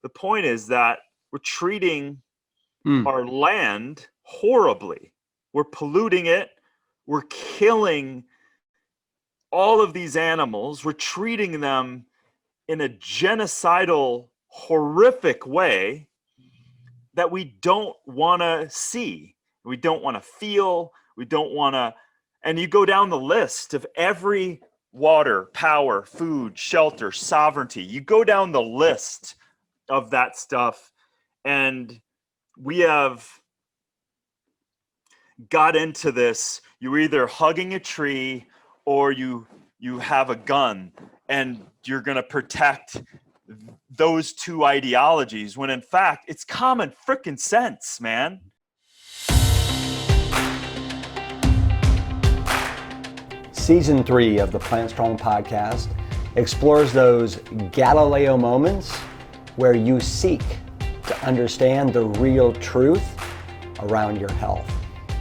The point is that we're treating our land horribly. We're polluting it. We're killing all of these animals. We're treating them in a genocidal, horrific way that we don't want to see. We don't want to feel. We don't want to. And you go down the list of every water, power, food, shelter, sovereignty. You go down the list of that stuff, and we have got into this. You're either hugging a tree or you have a gun, and you're going to protect those two ideologies, when in fact it's common freaking sense, man. Season 3 of the Plant Strong podcast explores those Galileo moments where you seek to understand the real truth around your health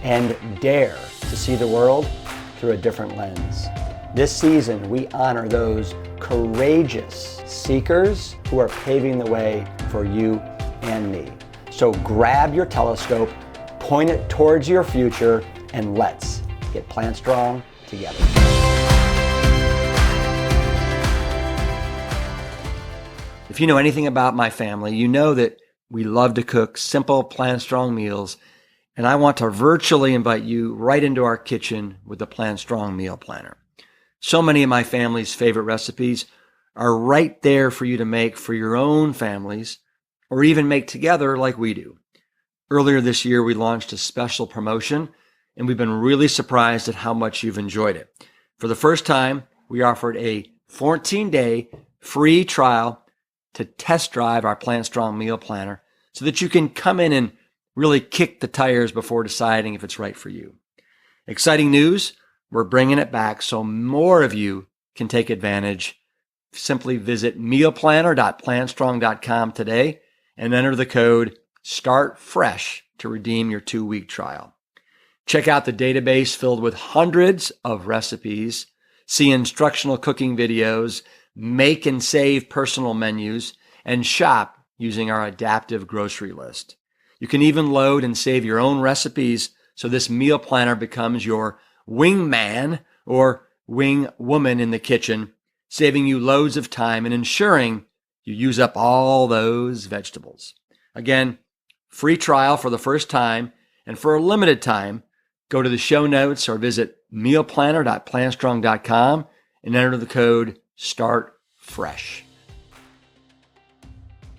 and dare to see the world through a different lens. This season, we honor those courageous seekers who are paving the way for you and me. So grab your telescope, point it towards your future, and let's get plant strong together. If you know anything about my family, you know that we love to cook simple plant strong meals, and I want to virtually invite you right into our kitchen with the Plant Strong Meal Planner. So many of my family's favorite recipes are right there for you to make for your own families, or even make together like we do. Earlier this year, we launched a special promotion, and we've been really surprised at how much you've enjoyed it. For the first time, we offered a 14-day free trial to test drive our Plant Strong Meal Planner so that you can come in and really kick the tires before deciding if it's right for you. Exciting news, we're bringing it back so more of you can take advantage. Simply visit mealplanner.plantstrong.com today and enter the code STARTFRESH to redeem your 2-week trial. Check out the database filled with hundreds of recipes, see instructional cooking videos, make and save personal menus, and shop using our adaptive grocery list. You can even load and save your own recipes so this meal planner becomes your wingman or wing woman in the kitchen, saving you loads of time and ensuring you use up all those vegetables. Again, free trial for the first time, and for a limited time, go to the show notes or visit mealplanner.plantstrong.com and enter the code STARTFRESH.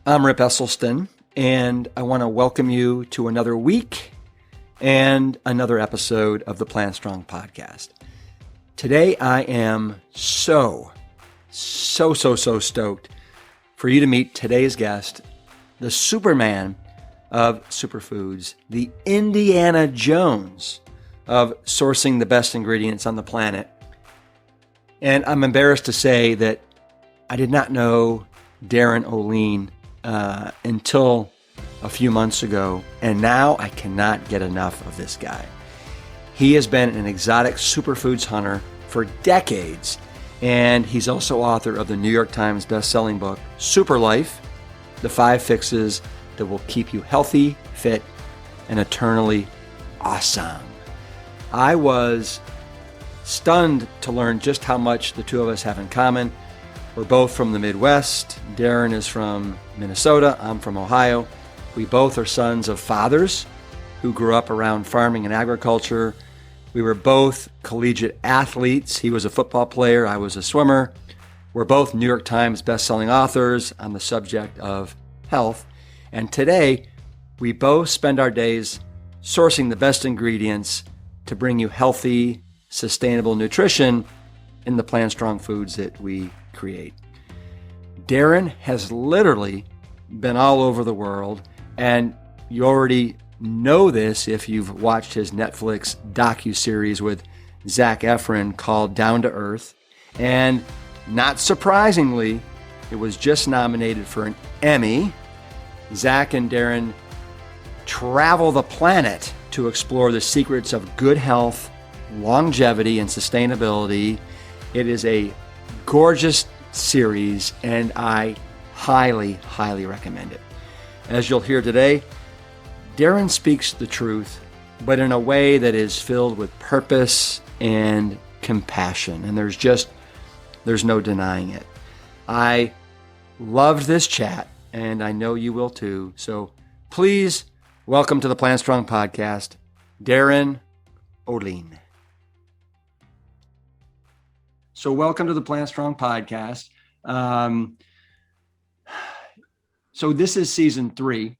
I'm Rip Esselstyn, and I want to welcome you to another week and another episode of the Plant Strong podcast. Today, I am so stoked for you to meet today's guest, the Superman of Superfoods, the Indiana Jones of sourcing the best ingredients on the planet. And I'm embarrassed to say that I did not know Darin Olien until a few months ago, and now I cannot get enough of this guy. He has been an exotic superfoods hunter for decades, and he's also author of the New York Times best-selling book, Super Life, The 5 Fixes That Will Keep You Healthy, Fit, and Eternally Awesome. I was stunned to learn just how much the two of us have in common. We're both from the Midwest. Darin is from Minnesota. I'm from Ohio. We both are sons of fathers who grew up around farming and agriculture. We were both collegiate athletes. He was a football player. I was a swimmer. We're both New York Times best-selling authors on the subject of health. And today, we both spend our days sourcing the best ingredients to bring you healthy, sustainable nutrition in the Plant Strong foods that we create. Darin has literally been all over the world, and you already know this if you've watched his Netflix docuseries with Zac Efron called Down to Earth. And not surprisingly, it was just nominated for an Emmy. Zac and Darin travel the planet to explore the secrets of good health, longevity, and sustainability. It is a gorgeous series, and I highly, highly recommend it. As you'll hear today, Darin speaks the truth, but in a way that is filled with purpose and compassion. And there's no denying it. I loved this chat, and I know you will too. So please welcome to the Plant Strong podcast, Darin Olien. So welcome to the Plant Strong podcast. So this is season 3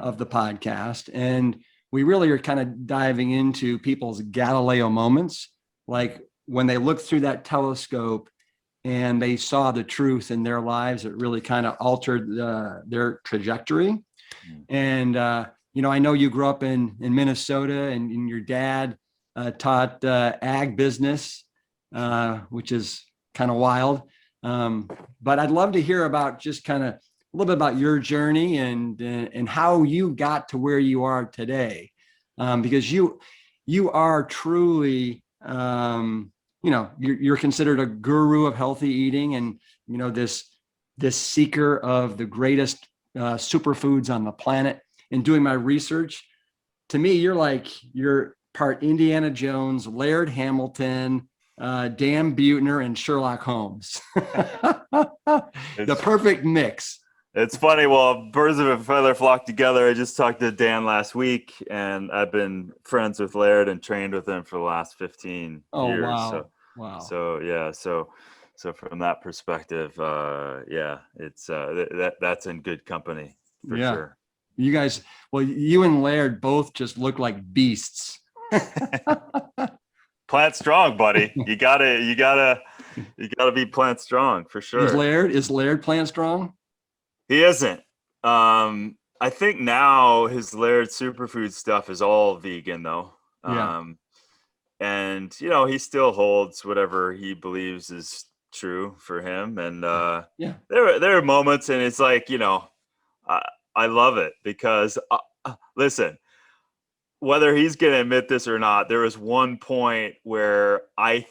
of the podcast, and we really are kind of diving into people's Galileo moments, like when they looked through that telescope and they saw the truth in their lives. It really kind of altered their trajectory. And I know you grew up in Minnesota, and your dad taught ag business, which is kind of wild. But I'd love to hear about just kind of a little bit about your journey and how you got to where you are today, because you are truly, you're considered a guru of healthy eating, and this seeker of the greatest superfoods on the planet. And doing my research, to me, you're part Indiana Jones, Laird Hamilton, Dan Buettner, and Sherlock Holmes. The perfect mix. It's funny. Well, birds of a feather flock together. I just talked to Dan last week, and I've been friends with Laird and trained with him for the last 15 years. Wow. So yeah. So from that perspective, it's that's in good company for sure. You guys, you and Laird both just look like beasts. Plant strong, buddy. You gotta be plant strong for sure. Is Laird plant strong? He isn't. I think now his Laird Superfood stuff is all vegan though. And he still holds whatever he believes is true for him. And there are moments, and it's like, I love it because listen, whether he's going to admit this or not, there was one point where I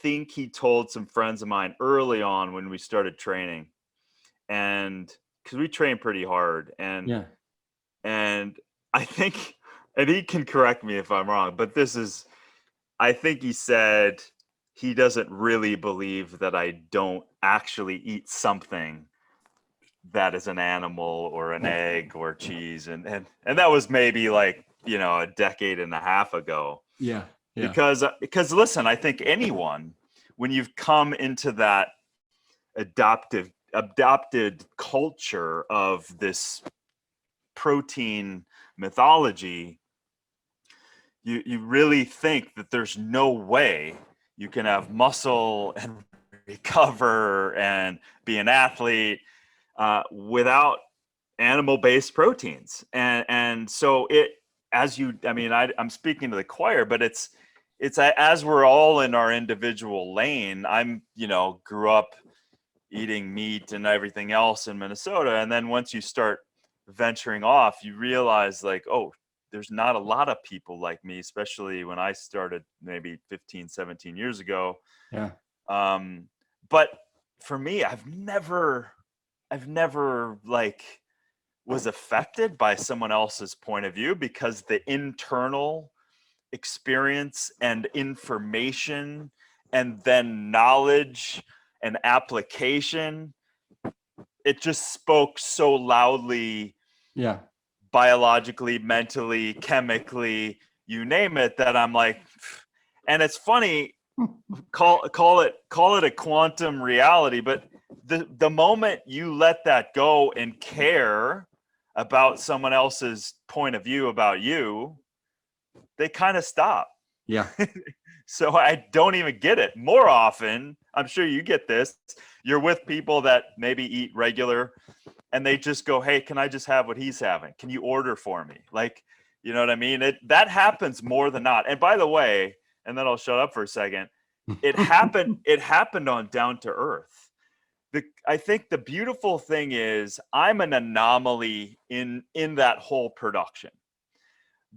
think he told some friends of mine early on when we started training, and because we train pretty hard, and I think, and he can correct me if I'm wrong, but I think he said he doesn't really believe that I don't actually eat something that is an animal or an egg or cheese, and that was maybe like a decade and a half ago. Because listen, I think anyone, when you've come into that adopted culture of this protein mythology, you really think that there's no way you can have muscle and recover and be an athlete without animal-based proteins. And so I'm speaking to the choir, but it's as we're all in our individual lane. Grew up eating meat and everything else in Minnesota. And then once you start venturing off, you realize like, oh, there's not a lot of people like me, especially when I started maybe 15, 17 years ago. But for me, I've never like was affected by someone else's point of view, because the internal experience and information and then knowledge and application, it just spoke so loudly, biologically, mentally, chemically, you name it, that I'm like, and it's funny, call it a quantum reality, but the moment you let that go and care about someone else's point of view about you, they kind of stop. So I don't even get it. More often, I'm sure you get this, you're with people that maybe eat regular, and they just go, hey, can I just have what he's having? Can you order for me? Like, you know what I mean? That happens more than not. And by the way, and then I'll shut up for a second, it happened on Down to Earth. I think the beautiful thing is I'm an anomaly in that whole production.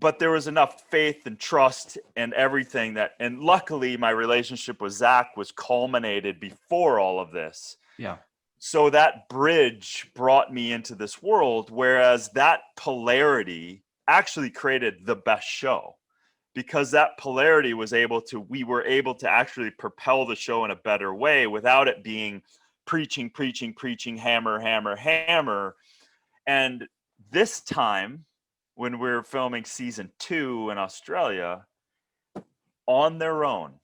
But there was enough faith and trust and everything and luckily my relationship with Zac was culminated before all of this. So that bridge brought me into this world, whereas that polarity actually created the best show, because that polarity we were able to actually propel the show in a better way without it being preaching, hammer, hammer, hammer. And this time, when we're filming season 2 in Australia, on their own,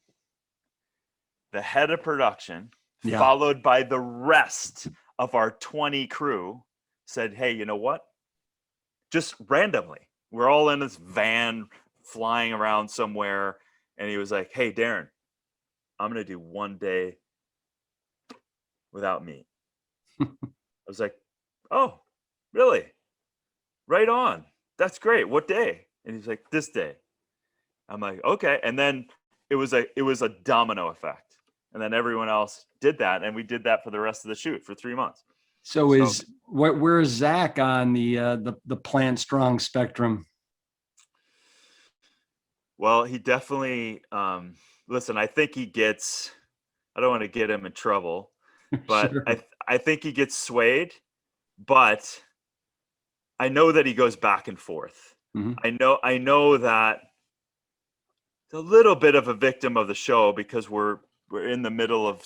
the head of production, followed by the rest of our 20 crew, said, hey, you know what? Just randomly, we're all in this van flying around somewhere. And he was like, hey, Darin, I'm going to do 1 day without meat. I was like, oh, really? Right on. That's great. What day? And he's like, this day. I'm like, okay. And then it was a domino effect. And then everyone else did that. And we did that for the rest of the shoot for 3 months. So where is Zac on the plant strong spectrum? Well, he definitely, listen, I think he gets, I don't want to get him in trouble, but sure. I think he gets swayed, but I know that he goes back and forth. Mm-hmm. I know that it's a little bit of a victim of the show, because we're in the middle of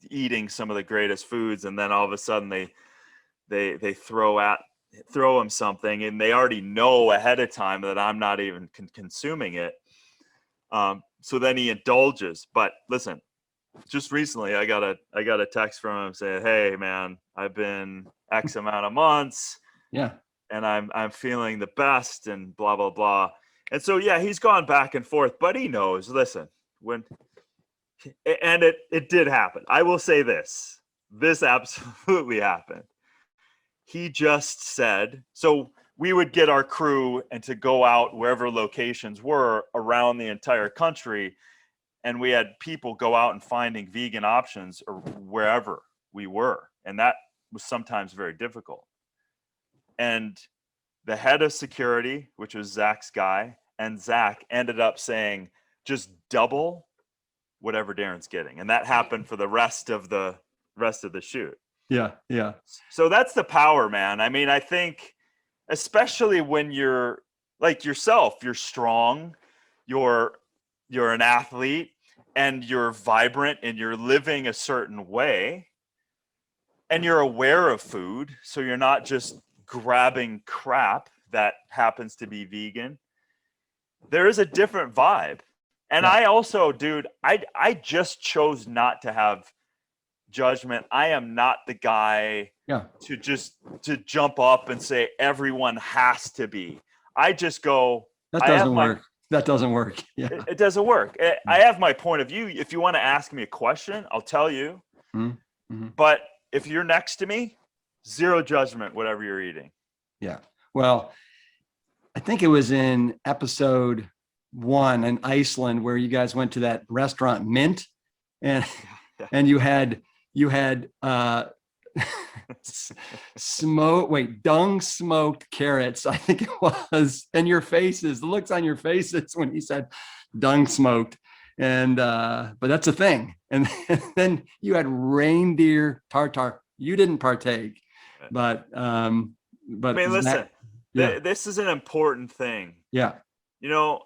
eating some of the greatest foods, and then all of a sudden they throw him something, and they already know ahead of time that I'm not even consuming it. So then he indulges. But listen, just recently I got a text from him saying, hey man, I've been X amount of months. Yeah. And I'm feeling the best, and blah, blah, blah. And so, yeah, he's gone back and forth, but he knows, listen, and it did happen. I will say this absolutely happened. He just said, so we would get our crew and to go out wherever locations were around the entire country. And we had people go out and finding vegan options or wherever we were. And that was sometimes very difficult. And the head of security, which was Zac's guy, and Zac ended up saying, just double whatever Darin's getting. And that happened for the rest of the shoot. Yeah. Yeah. So that's the power, man. I mean, I think, especially when you're like yourself, you're strong, you're an athlete, and you're vibrant, and you're living a certain way, and you're aware of food. So you're not just grabbing crap that happens to be vegan. There is a different vibe. And I also, dude, I just chose not to have judgment. I am not the guy to jump up and say everyone has to be. I just go, that doesn't work. That doesn't work. Yeah. It doesn't work. I have my point of view. If you want to ask me a question, I'll tell you. Mm-hmm. But if you're next to me, zero judgment, whatever you're eating. Yeah. Well, I think it was in episode 1 in Iceland where you guys went to that restaurant Mint, and you had dung smoked carrots, I think it was, and the looks on your faces when he said dung smoked. And but that's a thing. And then you had reindeer tartare. You didn't partake, but I mean, listen, this is an important thing. Yeah. You know,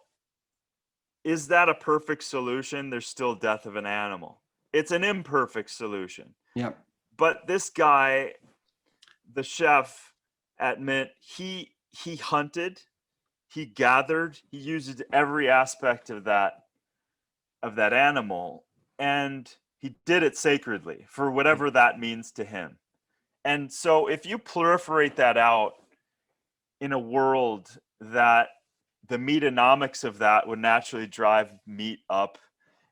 is that a perfect solution? There's still death of an animal. It's an imperfect solution. Yeah. But this guy, the chef at Mint, he hunted, he gathered, he used every aspect of that animal, and he did it sacredly for whatever that means to him. And so if you proliferate that out in a world that the meatonomics of that would naturally drive meat up,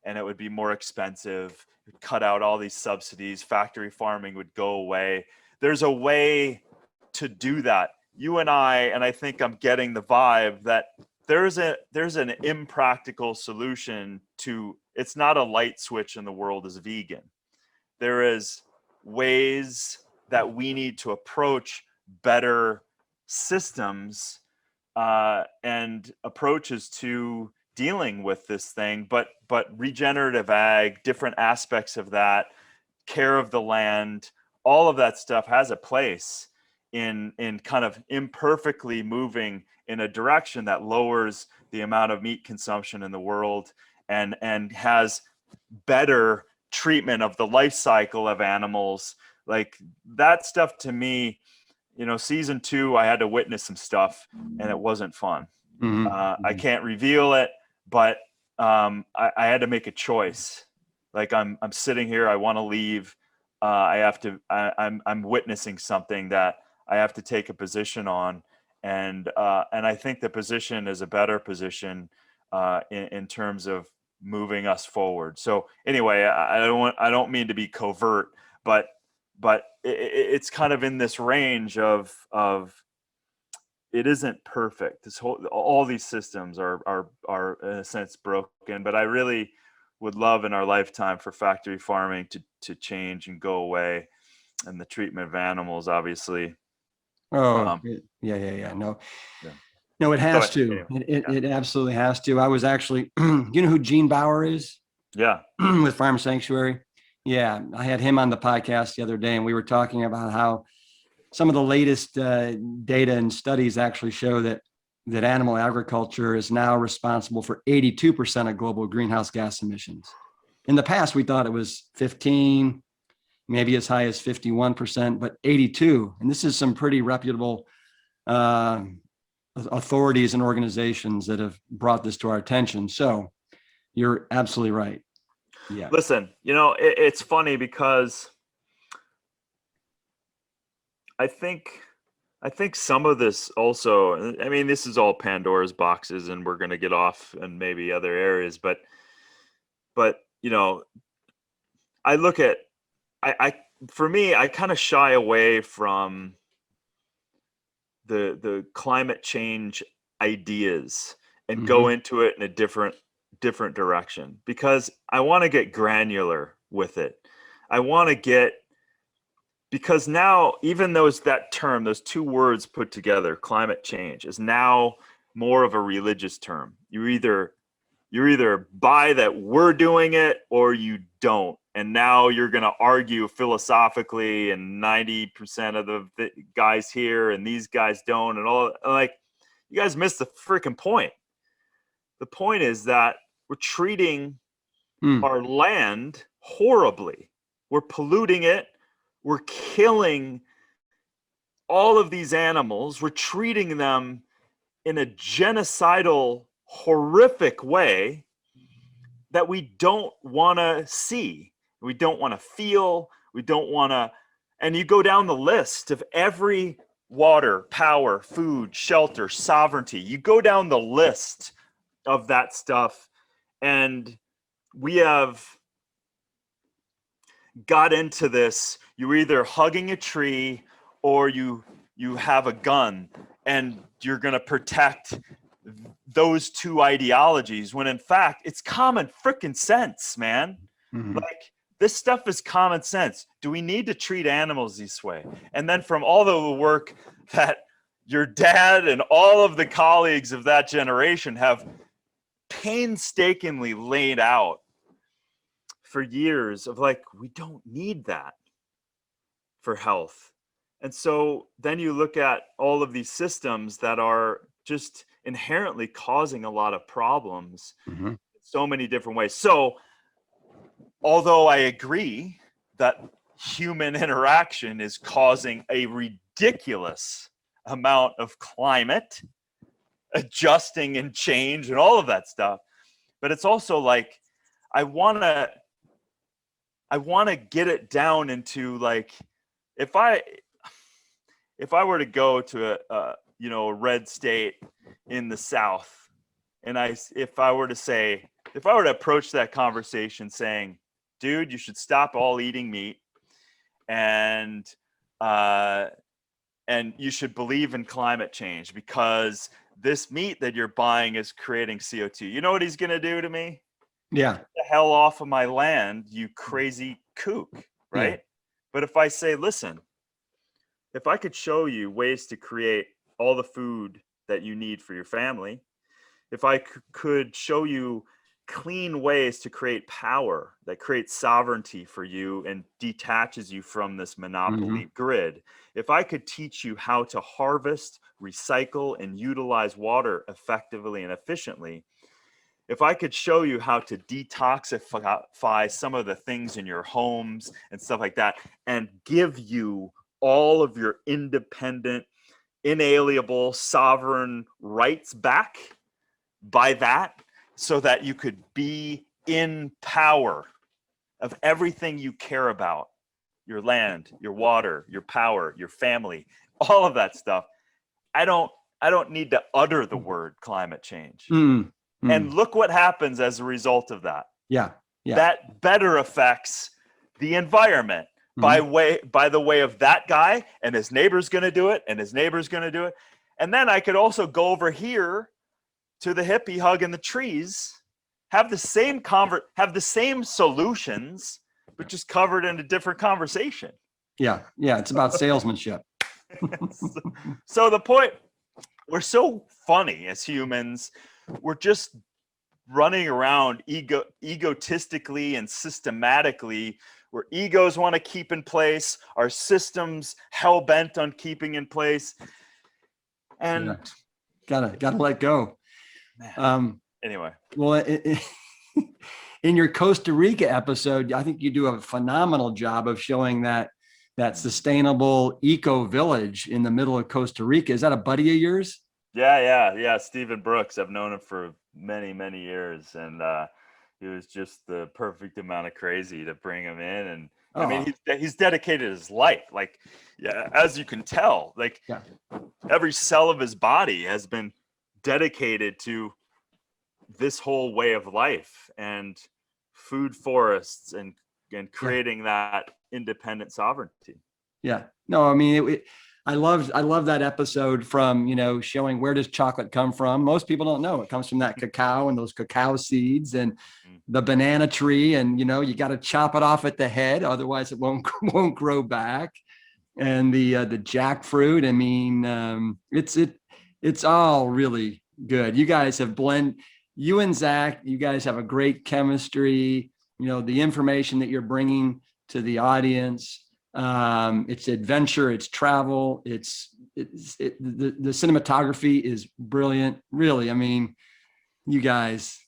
and it would be more expensive, cut out all these subsidies, factory farming would go away. There's a way to do that. You and I think I'm getting the vibe that there's an impractical solution to, it's not a light switch in the world as vegan. There is ways that we need to approach better systems and approaches to dealing with this thing, but regenerative ag, different aspects of that, care of the land, all of that stuff has a place in kind of imperfectly moving in a direction that lowers the amount of meat consumption in the world and has better treatment of the life cycle of animals. Like that stuff to me, season 2, I had to witness some stuff and it wasn't fun. I can't reveal it, but I had to make a choice. Like I'm sitting here, I want to leave. I'm witnessing something that I have to take a position on. And I think the position is a better position in terms of moving us forward. So anyway, I don't mean to be covert, but it's kind of in this range of it isn't perfect. All these systems are in a sense broken, but I really would love in our lifetime for factory farming to change and go away, and the treatment of animals, obviously. Oh, yeah. No, Yeah. no, it has to. Anyway, It absolutely has to. I was actually, you know who Gene Bauer is? Yeah. With Farm Sanctuary. Yeah, I had him on the podcast the other day, and we were talking about how some of the latest data and studies actually show that animal agriculture is now responsible for 82% of global greenhouse gas emissions. In the past, we thought it was 15, maybe as high as 51%, but 82. And this is some pretty reputable authorities and organizations that have brought this to our attention. So you're absolutely right. Yeah. Listen, it's funny because I think some of this also, I mean, this is all Pandora's boxes and we're going to get off and maybe other areas, but I look at, for me, I kind of shy away from the climate change ideas and go into it in a different direction, because I want to get granular with it. I want to get, because now even those two words put together, climate change, is now more of a religious term. You're either buy that we're doing it or you don't. And now you're going to argue philosophically, and 90% of the guys here and these guys don't, and all, like, you guys missed the freaking point. The point is that we're treating our land horribly. We're polluting it. We're killing all of these animals. We're treating them in a genocidal, horrific way that we don't want to see. We don't want to feel. We don't want to. And you go down the list of every water, power, food, shelter, sovereignty. You go down the list of that stuff, and we have got into this. You're either hugging a tree or you have a gun, and you're going to protect those two ideologies, when in fact it's common freaking sense, man. Like, this stuff is common sense. Do we need to treat animals this way? And then from all of the work that your dad and all of the colleagues of that generation have painstakingly laid out for years, of like, we don't need that for health. And so then you look at all of these systems that are just inherently causing a lot of problems in so many different ways. So although I agree that human interaction is causing a ridiculous amount of climate adjusting and change and all of that stuff, but it's also like, I want to get it down into, like, if I were to go to a red state in the South, and if I were to approach that conversation saying, dude, you should stop all eating meat, and you should believe in climate change because this meat that you're buying is creating CO2. You know what he's going to do to me? Yeah. Get the hell off of my land, you crazy kook, right? Yeah. But if I say, listen, if I could show you ways to create all the food that you need for your family, if I could show you clean ways to create power that creates sovereignty for you and detaches you from this monopoly grid. If I could teach you how to harvest, recycle, and utilize water effectively and efficiently, if I could show you how to detoxify some of the things in your homes and stuff like that, and give you all of your independent, inalienable, sovereign rights back by that, so that you could be in power of everything you care about, your land, your water, your power, your family, all of that stuff. I don't need to utter the word climate change. And look what happens as a result of that. Yeah. That better affects the environment by the way of that guy, and his neighbor's going to do it, and his neighbor's going to do it. And then I could also go over here to the hippie hugging the trees, have the same solutions, but just covered in a different conversation. Yeah. It's about salesmanship. So the point, we're so funny as humans. We're just running around egotistically and systematically, where egos want to keep in place, our systems hell-bent on keeping in place. And gotta let go. Anyway. Well, in your Costa Rica episode, I think you do a phenomenal job of showing that sustainable eco village in the middle of Costa Rica. Is that a buddy of yours? Yeah. Stephen Brooks. I've known him for many, many years, and he was just the perfect amount of crazy to bring him in. And I mean, he's dedicated his life, like, as you can tell, like every cell of his body has been dedicated to this whole way of life and food forests and creating that independent sovereignty. Yeah. No, I mean, I love that episode from, showing where does chocolate come from. Most people don't know. It comes from that cacao and those cacao seeds and the banana tree. And, you got to chop it off at the head. Otherwise it won't grow back. And the jackfruit. I mean, it's all really good. You guys have you and Zac, you guys have a great chemistry. The information that you're bringing to the audience, it's adventure, it's travel, the cinematography is brilliant. Really, I mean, you guys,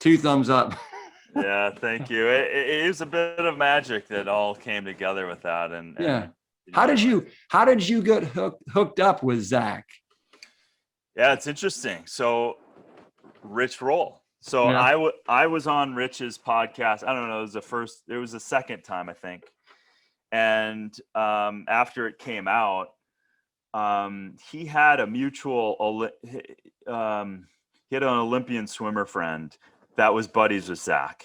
2 thumbs up. Yeah, thank you. It is a bit of magic that all came together with that. And how did you get hooked up with Zac? Yeah, it's interesting. So Rich Roll. So I was on Rich's podcast. I don't know. It was the second time, I think. And after it came out, he had a mutual, he had an Olympian swimmer friend that was buddies with Zac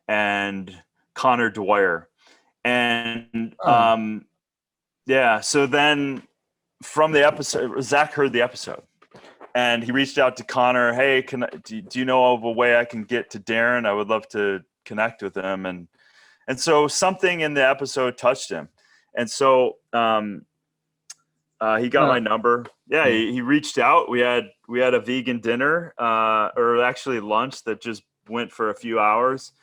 and Connor Dwyer. And so then from the episode, Zac heard the episode. And he reached out to Connor. Hey, do you know of a way I can get to Darin? I would love to connect with him. And so something in the episode touched him. And so he got my number. Yeah, he reached out. We had a vegan dinner, or actually lunch that just went for a few hours.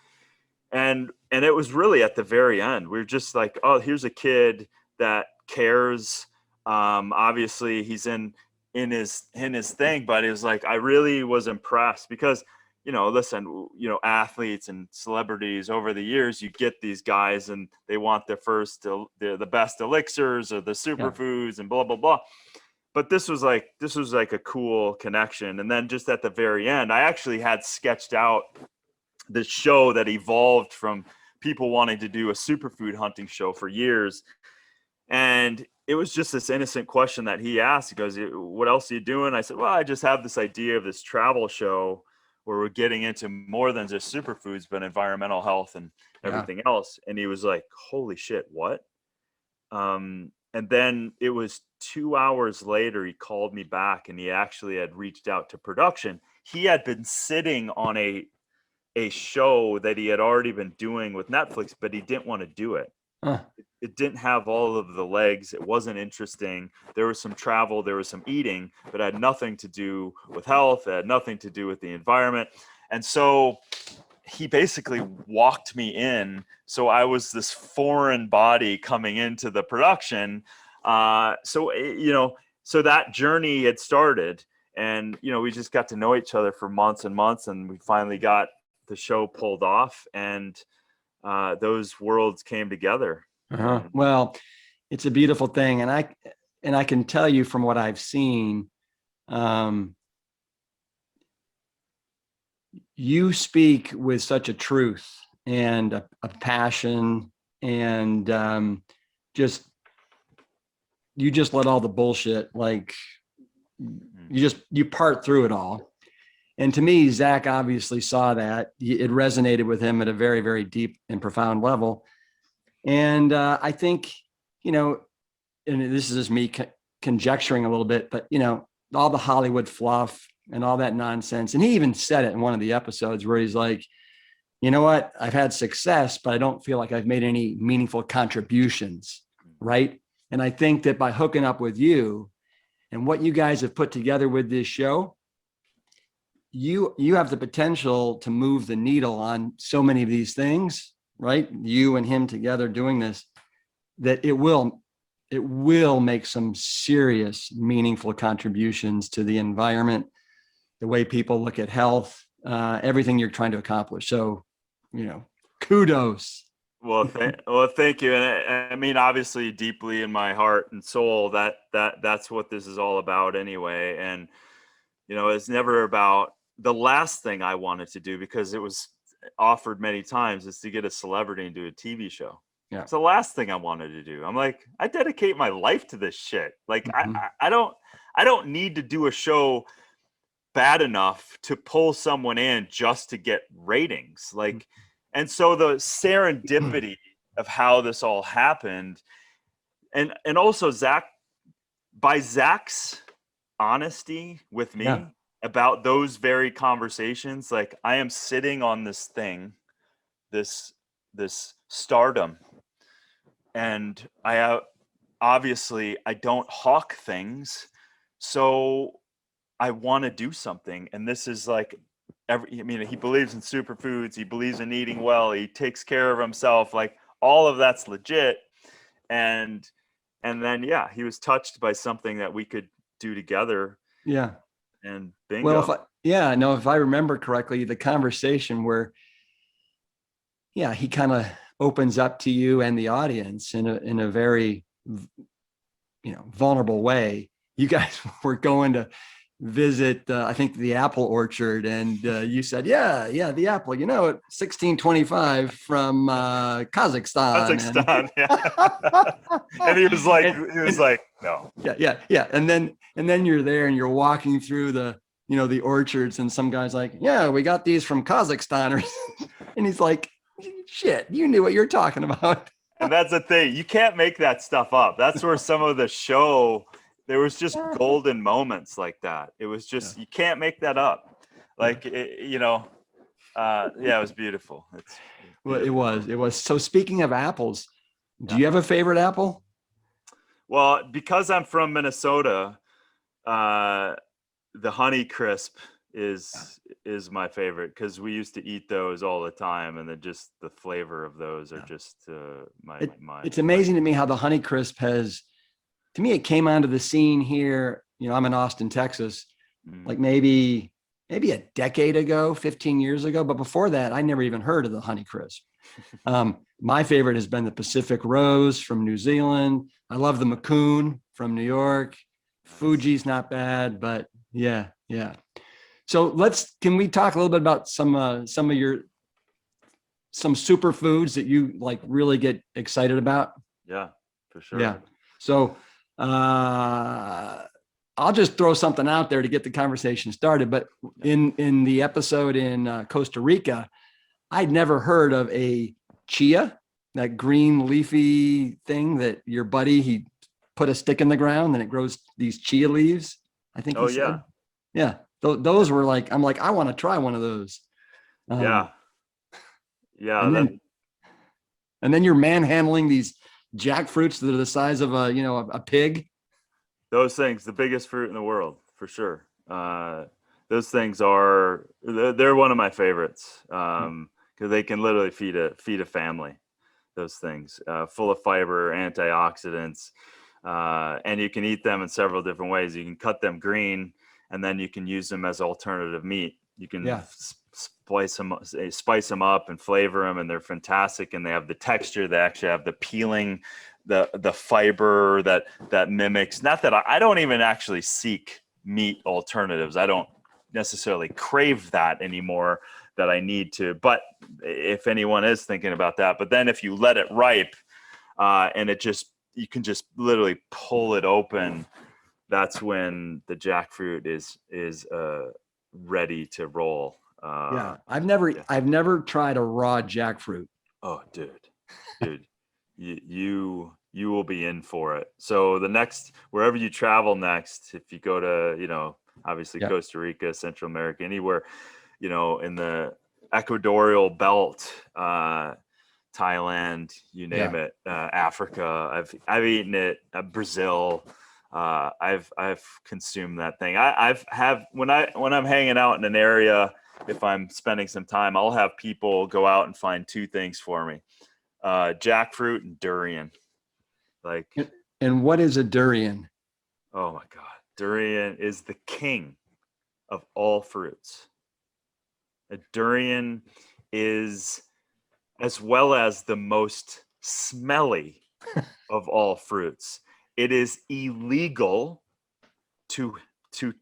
And it was really at the very end. We were just like, oh, here's a kid that cares. Obviously he's in his thing, but it was like, I really was impressed because, listen, athletes and celebrities over the years, you get these guys and they want the best elixirs or the superfoods and blah, blah, blah. But this was like a cool connection. And then just at the very end, I actually had sketched out this show that evolved from people wanting to do a superfood hunting show for years. And it was just this innocent question that he asked. He goes, what else are you doing? I said, well, I just have this idea of this travel show where we're getting into more than just superfoods, but environmental health and everything else. And he was like, holy shit, what? And then it was 2 hours later, he called me back and he actually had reached out to production. He had been sitting on a show that he had already been doing with Netflix, but he didn't want to do it. It didn't have all of the legs. It wasn't interesting. There was some travel, there was some eating, but it had nothing to do with health. It had nothing to do with the environment. And so he basically walked me in. So I was this foreign body coming into the production. So that journey had started, and, we just got to know each other for months and months, and we finally got the show pulled off, and those worlds came together. Well, it's a beautiful thing. And I can tell you from what I've seen, you speak with such a truth and a passion, and you just let all the bullshit, like you part through it all. And to me, Zac obviously saw that. It resonated with him at a very, very deep and profound level. And I think, and this is just me conjecturing a little bit, but, all the Hollywood fluff and all that nonsense. And he even said it in one of the episodes where he's like, you know what, I've had success, but I don't feel like I've made any meaningful contributions. Right. And I think that by hooking up with you and what you guys have put together with this show, you have the potential to move the needle on so many of these things, right? You and him together doing this, that it will make some serious, meaningful contributions to the environment, the way people look at health, everything you're trying to accomplish. So, kudos. Well, thank you. And I mean, obviously, deeply in my heart and soul, that's what this is all about anyway. And, it's never about the last thing I wanted to do, because it was offered many times, is to get a celebrity and do a TV show. Yeah. It's the last thing I wanted to do. I'm like, I dedicate my life to this shit. Like, I don't need to do a show bad enough to pull someone in just to get ratings. Like, and so the serendipity of how this all happened, and also Zac's honesty with me about those very conversations, like, I am sitting on this thing, this stardom, and obviously I don't hawk things, so I want to do something. And this is like, he believes in superfoods, he believes in eating well, he takes care of himself, like, all of that's legit. And then he was touched by something that we could do together. Yeah. And bingo. Well, if I remember correctly, the conversation where he kind of opens up to you and the audience in a very vulnerable way. You guys were going to visit, I think, the apple orchard, and you said, the apple, 1625 from Kazakhstan. And he was like, no. Yeah. And then you're there and you're walking through the orchards, and some guy's like, we got these from Kazakhstan, and he's like, shit, you knew what you're talking about. And that's the thing, you can't make that stuff up. That's where some of the show, there was just golden moments like that. It was just, you can't make that up. Like, it was beautiful. Well, it was. So speaking of apples, do you have a favorite apple? Well, because I'm from Minnesota, the Honey Crisp is my favorite, because we used to eat those all the time, and then just the flavor of those are just my. It's amazing to me how the Honey Crisp has. To me, it came onto the scene here. I'm in Austin, Texas, like maybe a decade ago, 15 years ago. But before that, I never even heard of the Honey Crisp. My favorite has been the Pacific Rose from New Zealand. I love the Macoun from New York. Fuji's not bad, but yeah. So can we talk a little bit about some superfoods that you like really get excited about? Yeah, for sure. Yeah. So I'll just throw something out there to get the conversation started. But in the episode in Costa Rica, I'd never heard of a chia, that green leafy thing that your buddy, he put a stick in the ground and it grows these chia leaves, I think. Oh, yeah. Yeah. Those were like, I'm like, I want to try one of those. Yeah. And then you're manhandling these jackfruits that are the size of a pig. Those things, the biggest fruit in the world, for sure. those things they're one of my favorites, because they can literally feed a family. Those things, full of fiber, antioxidants, and you can eat them in several different ways. You can cut them green, and then you can use them as alternative meat. You can spice them up and flavor them, and they're fantastic. And they have the texture. They actually have the peeling, the fiber that mimics. Not that I don't even actually seek meat alternatives. I don't necessarily crave that anymore, that I need to, but if anyone is thinking about that. But then if you let it ripe, and you can just literally pull it open, that's when the jackfruit is ready to roll. I've never tried a raw jackfruit. Oh, dude, you will be in for it. So wherever you travel next, if you go to, obviously Costa Rica, Central America, anywhere, in the equatorial belt, Thailand, you name it, Africa. I've eaten it. Brazil. I've consumed that thing. When I'm hanging out in an area, if I'm spending some time, I'll have people go out and find two things for me: jackfruit and durian. And what is a durian? Oh my God, durian is the king of all fruits. A durian is, as well as the most smelly of all fruits. It is illegal to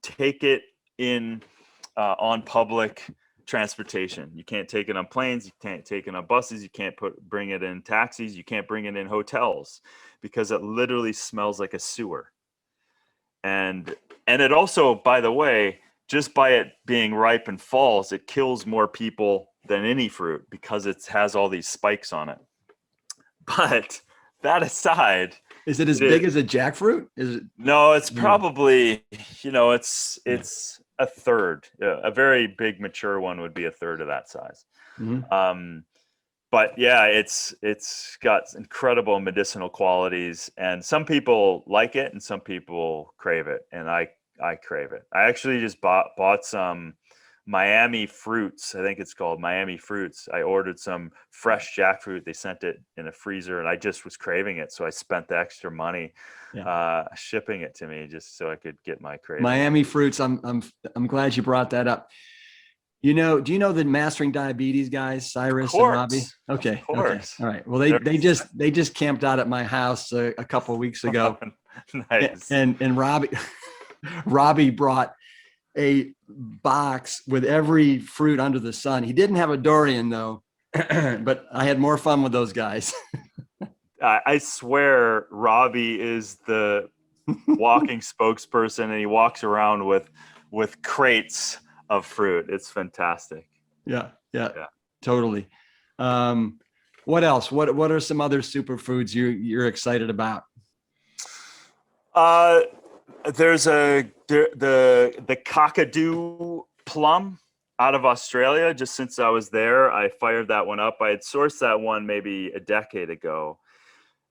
take it in on public transportation. You can't take it on planes. You can't take it on buses. You can't bring it in taxis. You can't bring it in hotels, because it literally smells like a sewer. And it also, by the way, just by it being ripe and falls, it kills more people than any fruit, because it has all these spikes on it. But that aside, is it as big as a jackfruit? Is it? No, it's probably, it's a third. A very big mature one would be a third of that size. Mm-hmm. But yeah, it's got incredible medicinal qualities, and some people like it and some people crave it, and I crave it. I actually just bought some Miami fruits. I think it's called Miami fruits. I ordered some fresh jackfruit. They sent it in a freezer, and I just was craving it, so I spent the extra money shipping it to me just so I could get my craving. Miami fruits. I'm glad you brought that up. Do you know the Mastering Diabetes guys, Cyrus and Robbie? Okay. All right. Well, they just camped out at my house a couple of weeks ago. Nice. And Robbie brought a box with every fruit under the sun. He didn't have a durian though, but I had more fun with those guys. I swear Robbie is the walking spokesperson, and he walks around with crates of fruit. It's fantastic. Yeah, totally. What else? What are some other superfoods you're excited about? There's the Kakadu plum out of Australia. Just since I was there, I fired that one up. I had sourced that one maybe a decade ago.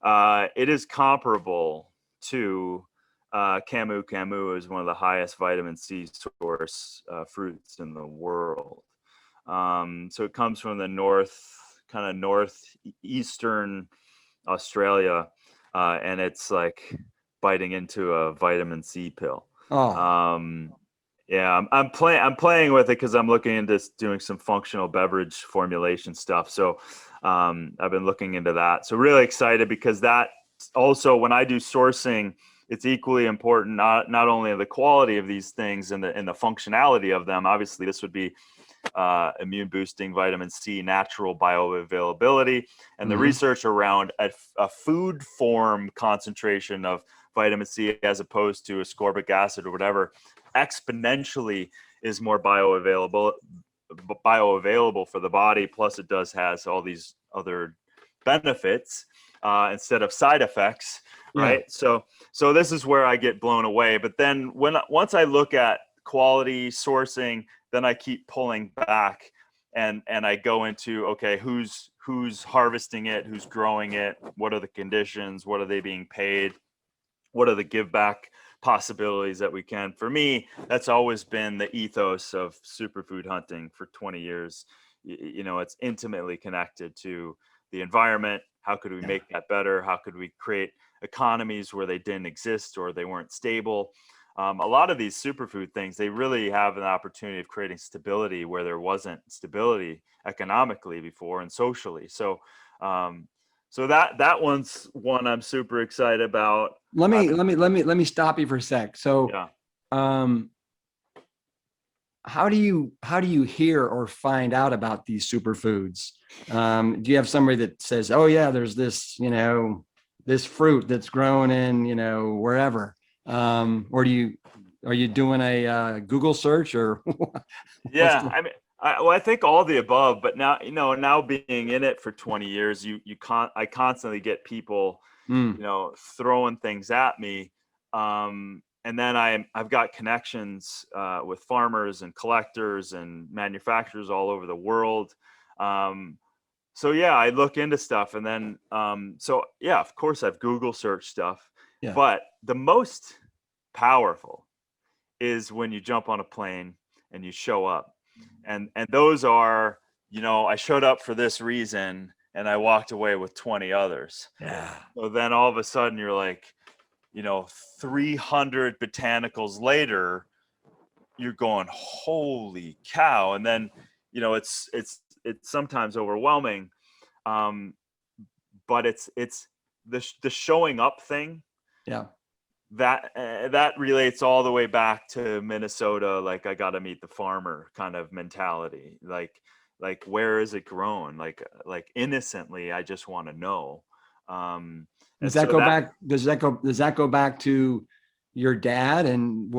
It is comparable to Camu. Camu is one of the highest vitamin C source fruits in the world. So it comes from the northeastern Australia, and it's like biting into a vitamin C pill. I'm playing with it because I'm looking into doing some functional beverage formulation stuff. So I've been looking into that. So really excited, because that also, when I do sourcing, it's equally important, not only the quality of these things and the functionality of them. Obviously, this would be immune boosting, vitamin C, natural bioavailability, and the research around a food form concentration of vitamin C as opposed to ascorbic acid or whatever exponentially is more bioavailable for the body. Plus, it has all these other benefits instead of side effects. Right. So this is where I get blown away. But then once I look at quality sourcing, then I keep pulling back and I go into, okay, who's harvesting it, who's growing it, what are the conditions, what are they being paid, what are the give back possibilities that we can. For me, that's always been the ethos of superfood hunting for 20 years. You know, it's intimately connected to the environment. How could we make that better? How could we create economies where they didn't exist or they weren't stable? A lot of these superfood things, they really have an opportunity of creating stability where there wasn't stability economically before and socially. So, so that one's one I'm super excited about. Let me stop you for a sec. So, Yeah. How do you hear or find out about these superfoods? Do you have somebody that says, "Oh yeah, there's this, this fruit that's grown in, wherever," or are you doing a Google search or? Yeah, I mean, I think all the above, but now, now being in it for 20 years, I constantly get people, throwing things at me. And then I've got connections with farmers and collectors and manufacturers all over the world. So yeah, I look into stuff, and then so yeah, of course I've Google search stuff, Yeah. but the most powerful is when you jump on a plane and you show up, and those are, I showed up for this reason and I walked away with 20 others. Yeah. So then all of a sudden you're like, 300 botanicals later, you're going, holy cow. And then, it's sometimes overwhelming. But it's the showing up thing. Yeah. That relates all the way back to Minnesota. Like, I got to meet the farmer kind of mentality. Like where is it grown? Like innocently, I just want to know. Does that go back? Does that go back to your dad and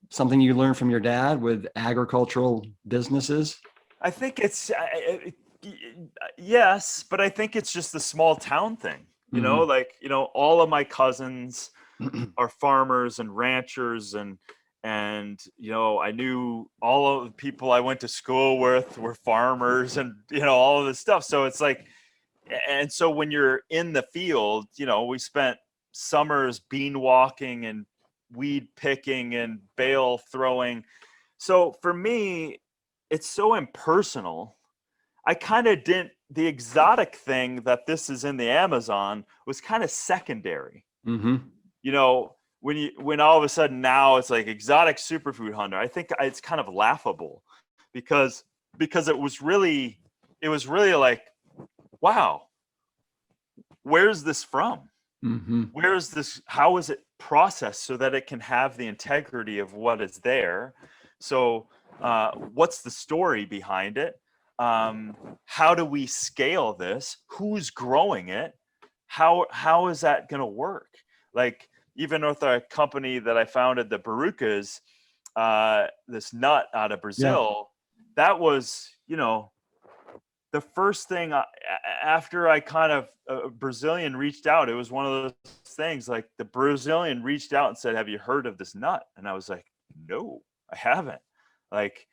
something you learned from your dad with agricultural businesses? I think it's yes, but I think it's just the small town thing. All of my cousins are farmers and ranchers, and I knew all of the people I went to school with were farmers, and all of this stuff. So it's like, and so when you're in the field, we spent summers bean walking and weed picking and bale throwing. So for me, it's so impersonal. I kind of didn't, the exotic thing that this is in the Amazon was kind of secondary. Mm-hmm. When all of a sudden now it's like exotic superfood hunter, I think it's kind of laughable because it was really like, wow, where's this from? Mm-hmm. Where's this? How is it processed so that it can have the integrity of what is there? So what's the story behind it? How do we scale this? Who's growing it? How is that going to work? Like, even with a company that I founded, the Barucas, this nut out of Brazil, that was, the first thing after I kind of Brazilian reached out. It was one of those things, like the Brazilian reached out and said, "Have you heard of this nut?" And I was like, "No, I haven't." Like,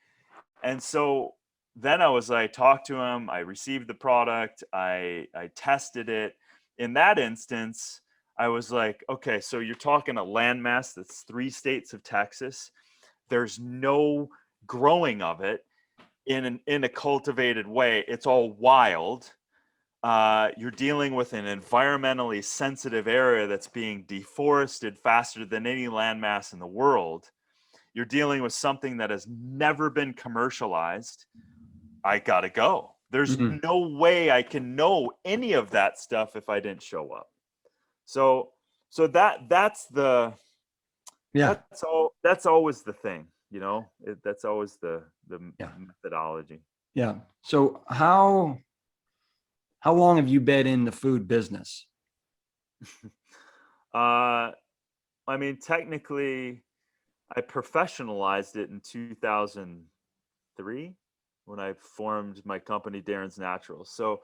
and so then I was like, talked to him. I received the product. I tested it. In that instance, I was like, okay, so you're talking a landmass that's 3 states of Texas. There's no growing of it in a cultivated way. It's all wild. You're dealing with an environmentally sensitive area that's being deforested faster than any landmass in the world. You're dealing with something that has never been commercialized. I gotta go. There's no way I can know any of that stuff if I didn't show up. So that's the that's always the thing, that's always the methodology. Yeah. So how long have you been in the food business? I mean, technically, I professionalized it in 2003 when I formed my company, Darin's Naturals. So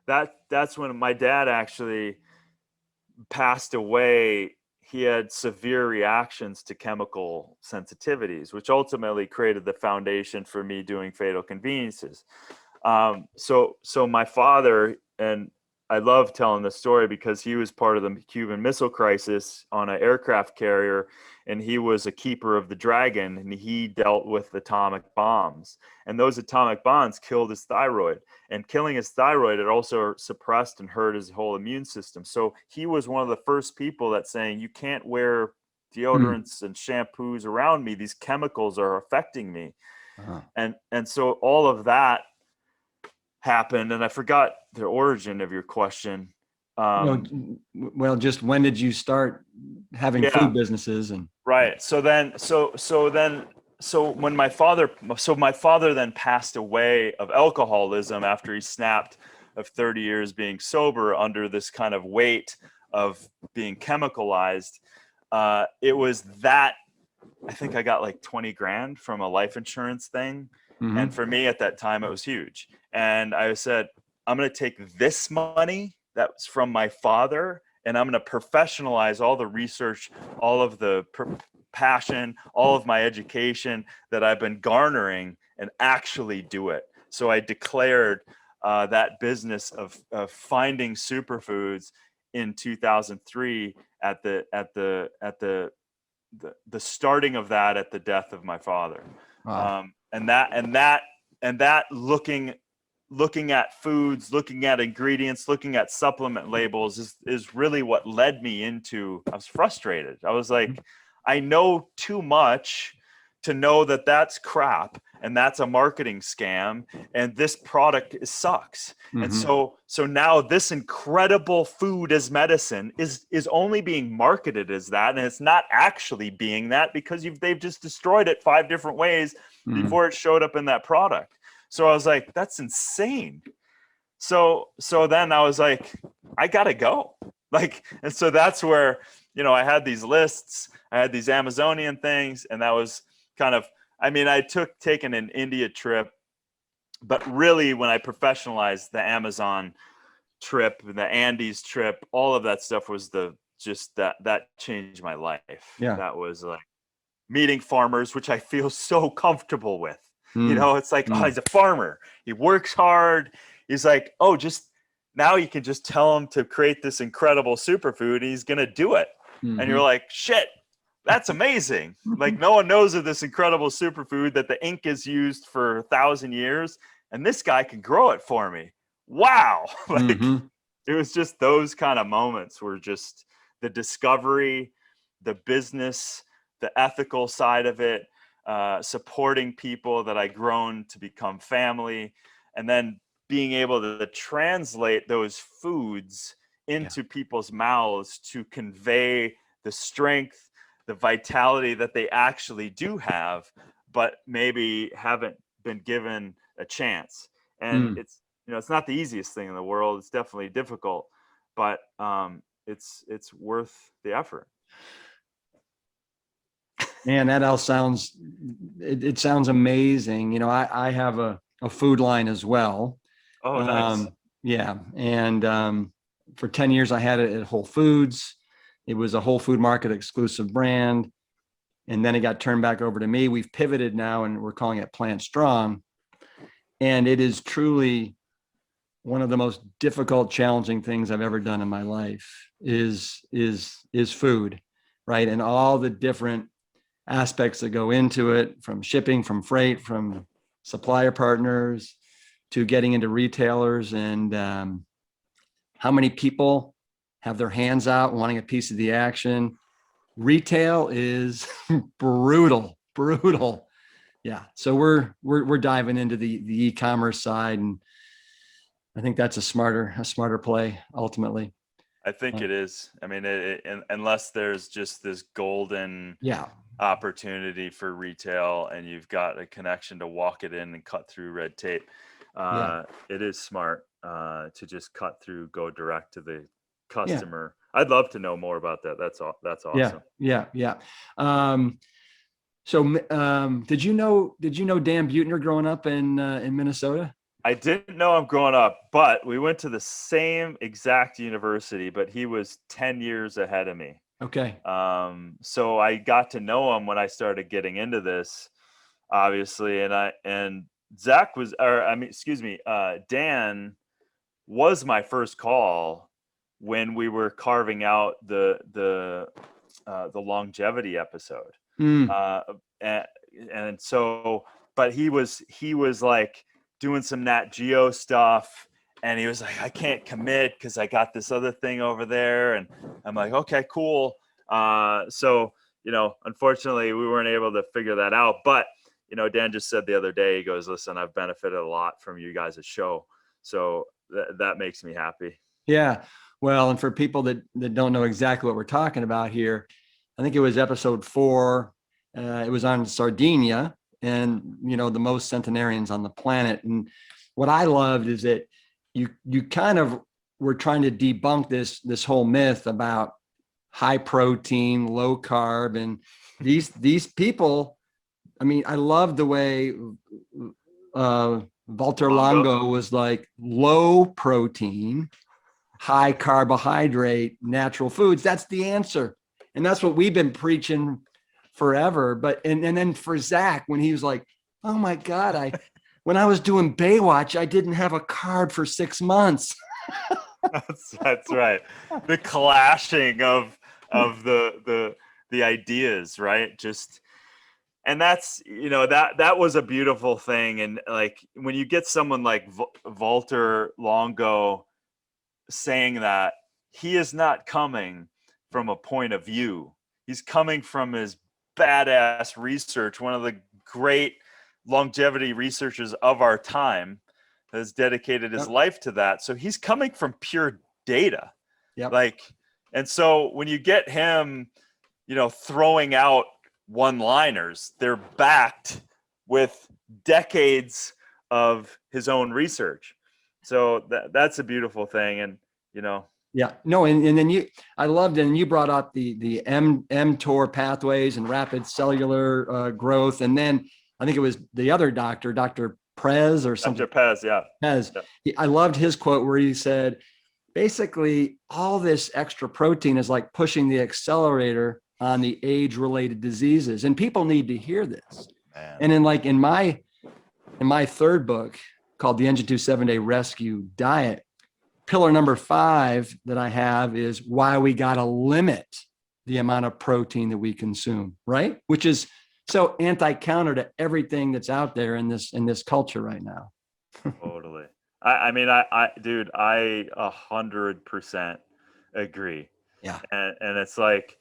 that's when my dad actually passed away. He had severe reactions to chemical sensitivities, which ultimately created the foundation for me doing Fatal Conveniences. So my father, and I love telling this story because he was part of the Cuban Missile Crisis on an aircraft carrier, and he was a keeper of the Dragon, and he dealt with atomic bombs. And those atomic bombs killed his thyroid, and killing his thyroid, it also suppressed and hurt his whole immune system. So he was one of the first people that saying, you can't wear deodorants and shampoos around me. These chemicals are affecting me. And so all of that happened, and I forgot the origin of your question. Well, just when did you start having food businesses? And right. So when my father then passed away of alcoholism after he snapped of 30 years being sober under this kind of weight of being chemicalized. It was that I think I got like 20 grand from a life insurance thing. And for me at that time, it was huge. And I said, I'm going to take this money that's from my father, and I'm going to professionalize all the research, all of the passion, all of my education that I've been garnering, and actually do it. So I declared that business of finding superfoods in 2003 at the starting of that at the death of my father. Wow. And that looking at foods, looking at ingredients, looking at supplement labels is really what led me into, I was frustrated. I was like, I know too much to know that that's crap and that's a marketing scam and this product sucks. And so now this incredible food as medicine is only being marketed as that, and it's not actually being that because they've just destroyed it 5 different ways before it showed up in that product. So I was like, that's insane. So then I was like, I gotta go. And so that's where, I had these lists, I had these Amazonian things, and that was kind of, I taken an India trip, but really when I professionalized the Amazon trip, the Andes trip, all of that stuff was that changed my life. Yeah. That was like meeting farmers, which I feel so comfortable with. It's like, oh, he's a farmer. He works hard. He's like, oh, now you can just tell him to create this incredible superfood. And he's going to do it. And you're like, shit, that's amazing. Like no one knows of this incredible superfood that the ink is used for 1,000 years. And this guy can grow it for me. Wow. It was just those kind of moments where just the discovery, the business, the ethical side of it, supporting people that I grown to become family, and then being able to translate those foods into people's mouths to convey the strength, the vitality that they actually do have, but maybe haven't been given a chance. And it's not the easiest thing in the world. It's definitely difficult, but it's worth the effort. Man, that all sounds, it sounds amazing. I have a food line as well. Oh, nice. Yeah. And for 10 years, I had it at Whole Foods. It was a Whole Food Market exclusive brand. And then it got turned back over to me. We've pivoted now and we're calling it PLANTSTRONG. And it is truly one of the most difficult, challenging things I've ever done in my life is food, right? And all the different aspects that go into it, from shipping, from freight, from supplier partners to getting into retailers, and how many people have their hands out wanting a piece of the action. Retail is brutal. Yeah. So we're diving into the e-commerce side, and I think that's a smarter play ultimately. I think it is. Unless there's just this golden opportunity for retail and you've got a connection to walk it in and cut through red tape, it is smart to just cut through, go direct to the customer. I'd love to know more about that. That's awesome. Yeah. So did you know Dan Buettner growing up in Minnesota? I didn't know him growing up, but we went to the same exact university, but he was 10 years ahead of me. Okay. So I got to know him when I started getting into this, obviously. And Zach was, Dan was my first call when we were carving out the longevity episode. And so, but he was like doing some Nat Geo stuff, and he was like, I can't commit because I got this other thing over there. And I'm like, okay, cool. So, unfortunately we weren't able to figure that out. But, Dan just said the other day, he goes, listen, I've benefited a lot from you guys' show. So that makes me happy. Yeah. Well, and for people that don't know exactly what we're talking about here, I think it was episode 4. It was on Sardinia, and, the most centenarians on the planet. And what I loved is that you kind of were trying to debunk this whole myth about high protein, low carb, and these people. I mean, I love the way Walter Longo was like, low protein, high carbohydrate, natural foods. That's the answer. And that's what we've been preaching forever. But, and then for Zac, when he was like, oh my God, when I was doing Baywatch, I didn't have a carb for 6 months. That's right. The clashing of the ideas, right? Just, and that's, that was a beautiful thing. And like, when you get someone like Walter Longo saying that, he is not coming from a point of view. He's coming from his badass research. One of the great longevity researchers of our time has dedicated his life to that. So he's coming from pure data. Like, and so when you get him, throwing out one-liners, they're backed with decades of his own research. So that's a beautiful thing. And, Yeah, no. And then I loved it. And you brought up the mTOR pathways and rapid cellular growth. And then I think it was the other doctor, Dr. Prez or something. Dr. Pez, yeah. Pez. Yeah. I loved his quote where he said, basically, all this extra protein is like pushing the accelerator on the age-related diseases. And people need to hear this. Man. And in my 3rd book called The Engine 2 7-Day Rescue Diet, pillar number 5 that I have is why we got to limit the amount of protein that we consume, right? Which is so anti-counter to everything that's out there in this culture right now. Totally. I mean, dude, I 100% agree. Yeah. And it's like,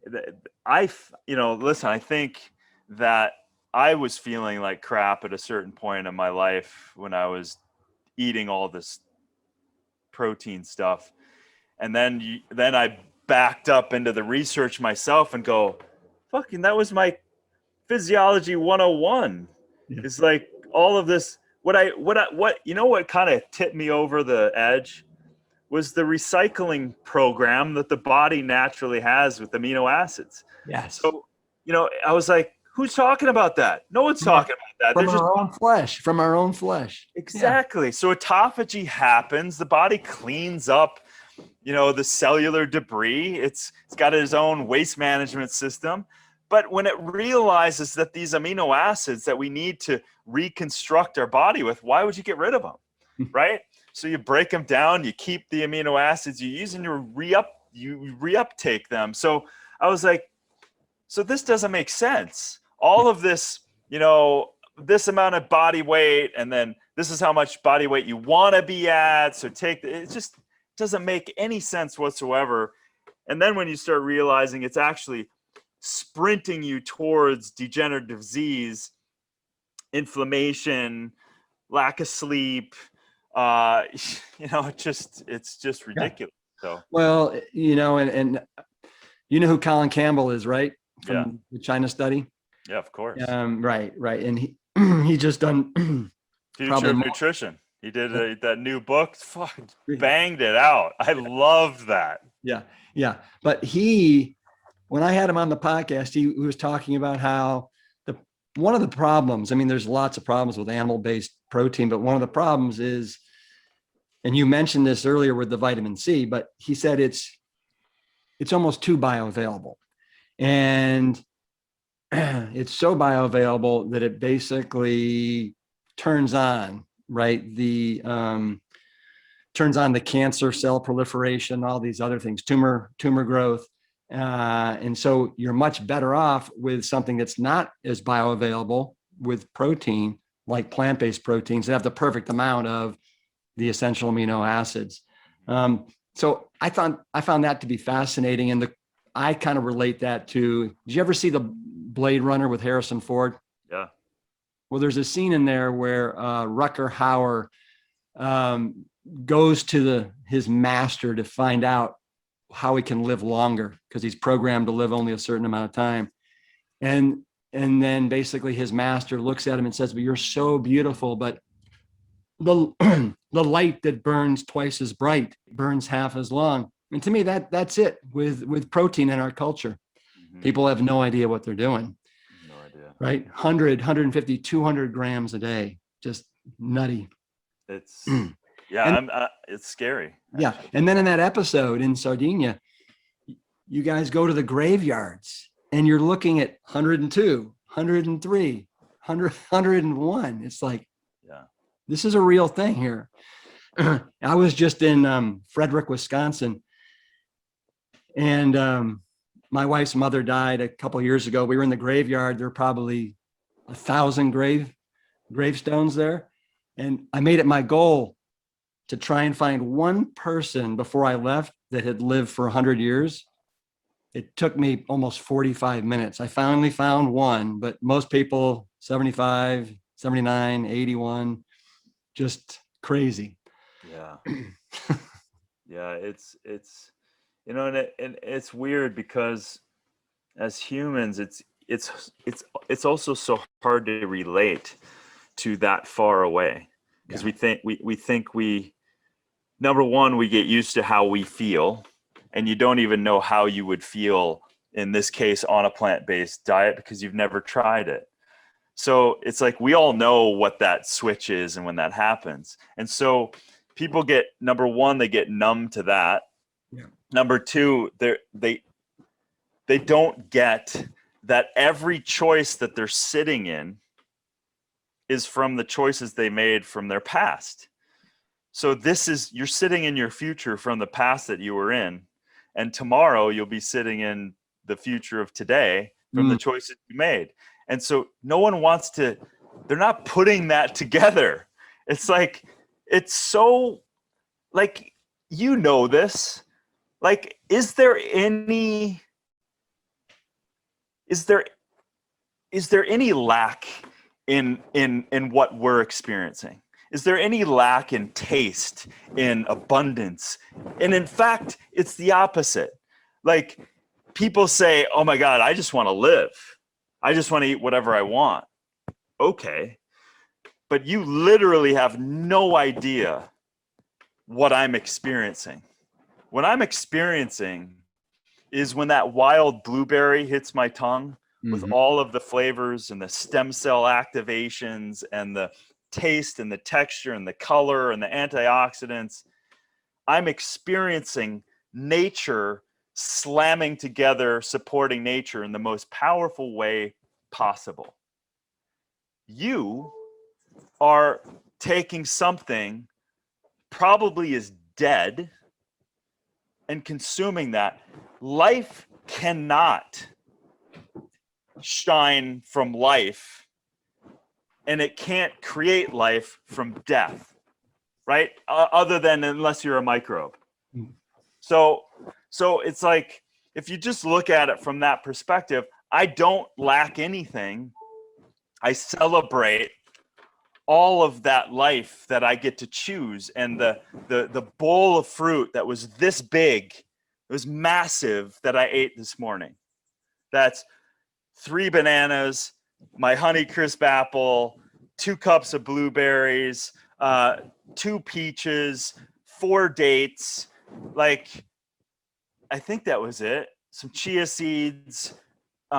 listen, I think that I was feeling like crap at a certain point in my life when I was eating all this protein stuff. And then I backed up into the research myself and go, fucking, that was my physiology 101. Yeah. It's like all of this, what kind of tipped me over the edge was the recycling program that the body naturally has with amino acids. Yes. So, I was like, who's talking about that? No one's talking about that. From our own flesh. Exactly. Yeah. So autophagy happens. The body cleans up, the cellular debris. It's got its own waste management system. But when it realizes that these amino acids that we need to reconstruct our body with, why would you get rid of them? Right? So you break them down, you keep the amino acids you use, and you reuptake them. So I was like, so this doesn't make sense. All of this, this amount of body weight, and then this is how much body weight you want to be at. So it just doesn't make any sense whatsoever. And then when you start realizing it's actually sprinting you towards degenerative disease, inflammation, lack of sleep, it's just ridiculous. Yeah. So, well, and you know who Colin Campbell is, right? From the China study. Yeah, of course. Right. And he just done Future of Nutrition. He did that new book. Fucking banged it out. I loved that. Yeah. But when I had him on the podcast, he was talking about how one of the problems, I mean, there's lots of problems with animal-based protein, but one of the problems is, and you mentioned this earlier with the vitamin C, but he said it's almost too bioavailable. And it's so bioavailable that it basically turns on right? The turns on the cancer cell proliferation, all these other things, tumor growth. And so you're much better off with something that's not as bioavailable with protein, like plant-based proteins that have the perfect amount of the essential amino acids. So I found that to be fascinating. And I kind of relate that to, did you ever see the Blade Runner with Harrison Ford? Yeah. Well, there's a scene in there where Rutger Hauer goes to his master to find out how he can live longer, because he's programmed to live only a certain amount of time. And then basically his master looks at him and says, "But you're so beautiful, but the the light that burns twice as bright burns half as long." And to me, that's it with protein in our culture. Mm-hmm. People have no idea what they're doing. No idea. Right? 100, 150, 200 grams a day. Just nutty. It's it's scary. Actually. Yeah. And then in that episode in Sardinia, you guys go to the graveyards and you're looking at 102, 103, 100, 101. It's like, yeah, this is a real thing here. I was just in Frederick, Wisconsin, and my wife's mother died a couple of years ago. We were in the graveyard. There are probably 1,000 gravestones there. And I made it my goal to try and find one person before I left that had lived for 100 years. It took me almost 45 minutes. I finally found one, but most people 75, 79, 81, just crazy. Yeah. Yeah, it's and it's weird because as humans it's also so hard to relate to that far away, because we think we number one, we get used to how we feel, and you don't even know how you would feel in this case on a plant-based diet because you've never tried it. So it's like we all know what that switch is and when that happens. And so people get, number one, they get numb to that. Yeah. Number two, they don't get that every choice that they're sitting in is from the choices they made from their past. So you're sitting in your future from the past that you were in, and tomorrow you'll be sitting in the future of today from the choices you made. And so no one wants to, they're not putting that together. It's like, it's so, like, you know this, like, is there any lack in what we're experiencing? Is there any lack in taste, in abundance? And in fact, it's the opposite. Like, people say, oh my God, I just want to live. I just want to eat whatever I want. Okay. But you literally have no idea what I'm experiencing. What I'm experiencing is when that wild blueberry hits my tongue with all of the flavors and the stem cell activations and the taste and the texture and the color and the antioxidants. I'm experiencing nature slamming together, supporting nature in the most powerful way possible. You are taking something probably is dead and consuming that. Life cannot shine from life, and it can't create life from death, right? Other than unless you're a microbe. So it's like, if you just look at it from that perspective, I don't lack anything. I celebrate all of that life that I get to choose. And the bowl of fruit that was this big, it was massive, that I ate this morning. That's 3 bananas, my Honeycrisp apple, 2 cups of blueberries, 2 peaches, 4 dates, like, I think that was it. Some chia seeds,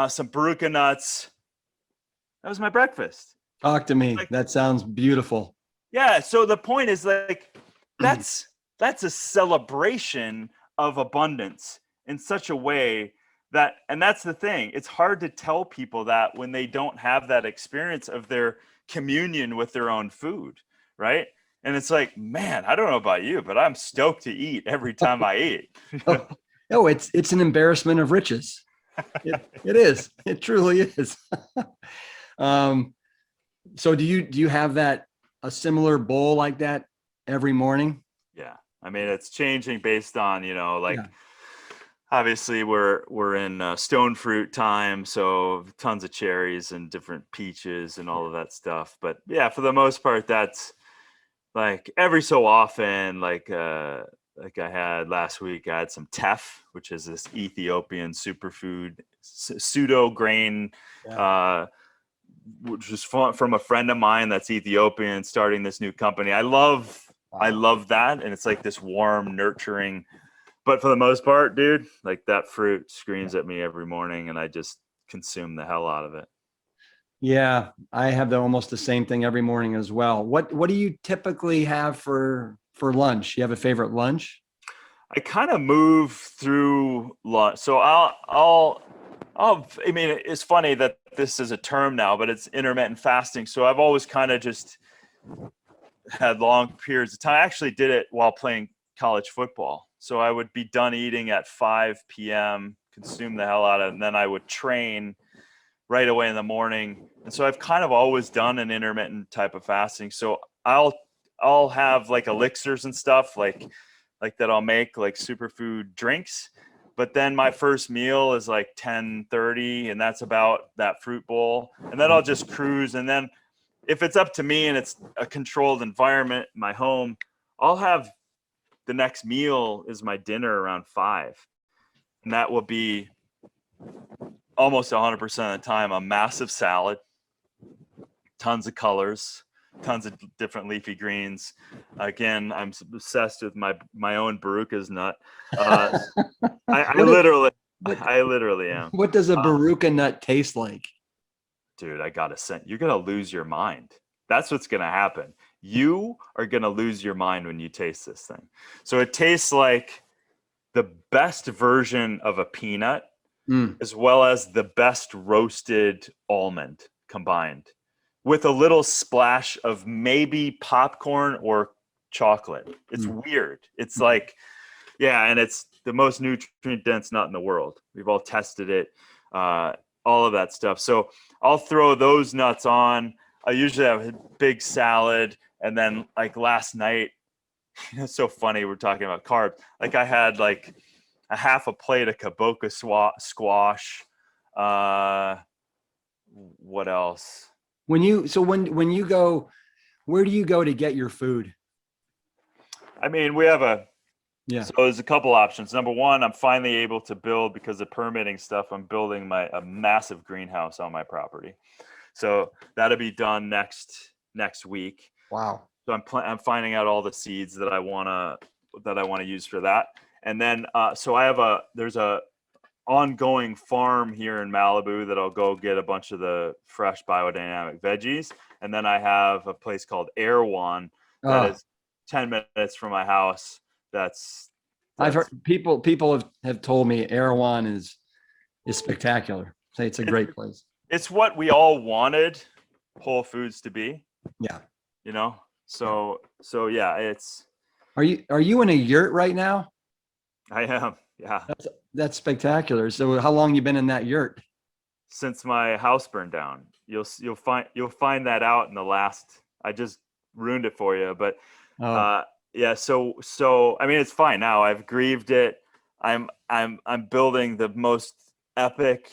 some baruca nuts. That was my breakfast. Talk to me. Like, that sounds beautiful. Yeah. So the point is, like, that's a celebration of abundance in such a way that, and that's the thing. It's hard to tell people that when they don't have that experience of their communion with their own food, right? And it's like, man, I don't know about you, but I'm stoked to eat every time I eat. Oh, it's an embarrassment of riches. It is. It truly is. So do you have a similar bowl like that every morning? Yeah. I mean, it's changing based on, like, Yeah. obviously we're in stone fruit time, so tons of cherries and different peaches and all of that stuff. But yeah, for the most part, that's like every so often, like I had last week, I had some teff, which is this Ethiopian superfood pseudo grain, Yeah. which is from a friend of mine that's Ethiopian, starting this new company. I love that, and it's like this warm, nurturing. But for the most part, dude, like that fruit screams at me every morning, and I just consume the hell out of it. Yeah, I have almost the same thing every morning as well. What do you typically have for lunch? You have a favorite lunch? I kind of move through lunch, so I mean, it's funny that this is a term now, but it's intermittent fasting. So I've always kind of just had long periods of time. I actually did it while playing college football. So I would be done eating at 5 p.m., consume the hell out of it, and then I would train right away in the morning. And so I've kind of always done an intermittent type of fasting. So I'll have like elixirs and stuff like that I'll make like superfood drinks. But then my first meal is like 10:30, and that's about that fruit bowl. And then I'll just cruise. And then if it's up to me and it's a controlled environment, my home, I'll have the next meal is my dinner around 5. And that will be almost 100% of the time a massive salad, tons of colors, tons of different leafy greens. Again, I'm obsessed with my own Baruka's nut. I literally am. What does a Baruka nut taste like? Dude, I gotta say, you're gonna lose your mind. That's what's gonna happen. You are gonna lose your mind when you taste this thing. So it tastes like the best version of a peanut, as well as the best roasted almond combined, with a little splash of maybe popcorn or chocolate. It's weird. It's like, yeah, and it's the most nutrient dense nut in the world. We've all tested it, all of that stuff. So I'll throw those nuts on. I usually have a big salad, and then like last night, it's so funny we're talking about carbs. Like I had like a half a plate of kaboka squash. What else? When you go, where do you go to get your food? I mean, so there's a couple options. Number one, I'm finally able to build, because of permitting stuff, I'm building a massive greenhouse on my property. So that'll be done next week. Wow. So I'm finding out all the seeds that I want to use for that. And then so there's a ongoing farm here in Malibu that I'll go get a bunch of the fresh biodynamic veggies. And then I have a place called Erewhon that is 10 minutes from my house. I've heard people have told me Erewhon is spectacular. Say it's a great place. It's what we all wanted Whole Foods to be. Yeah. So yeah, it's. Are you in a yurt right now? I am. Yeah. That's spectacular. So how long you been in that yurt? Since my house burned down. You'll find that out in the last. I just ruined it for you, but yeah. So I mean, it's fine now. I've grieved it. I'm building the most epic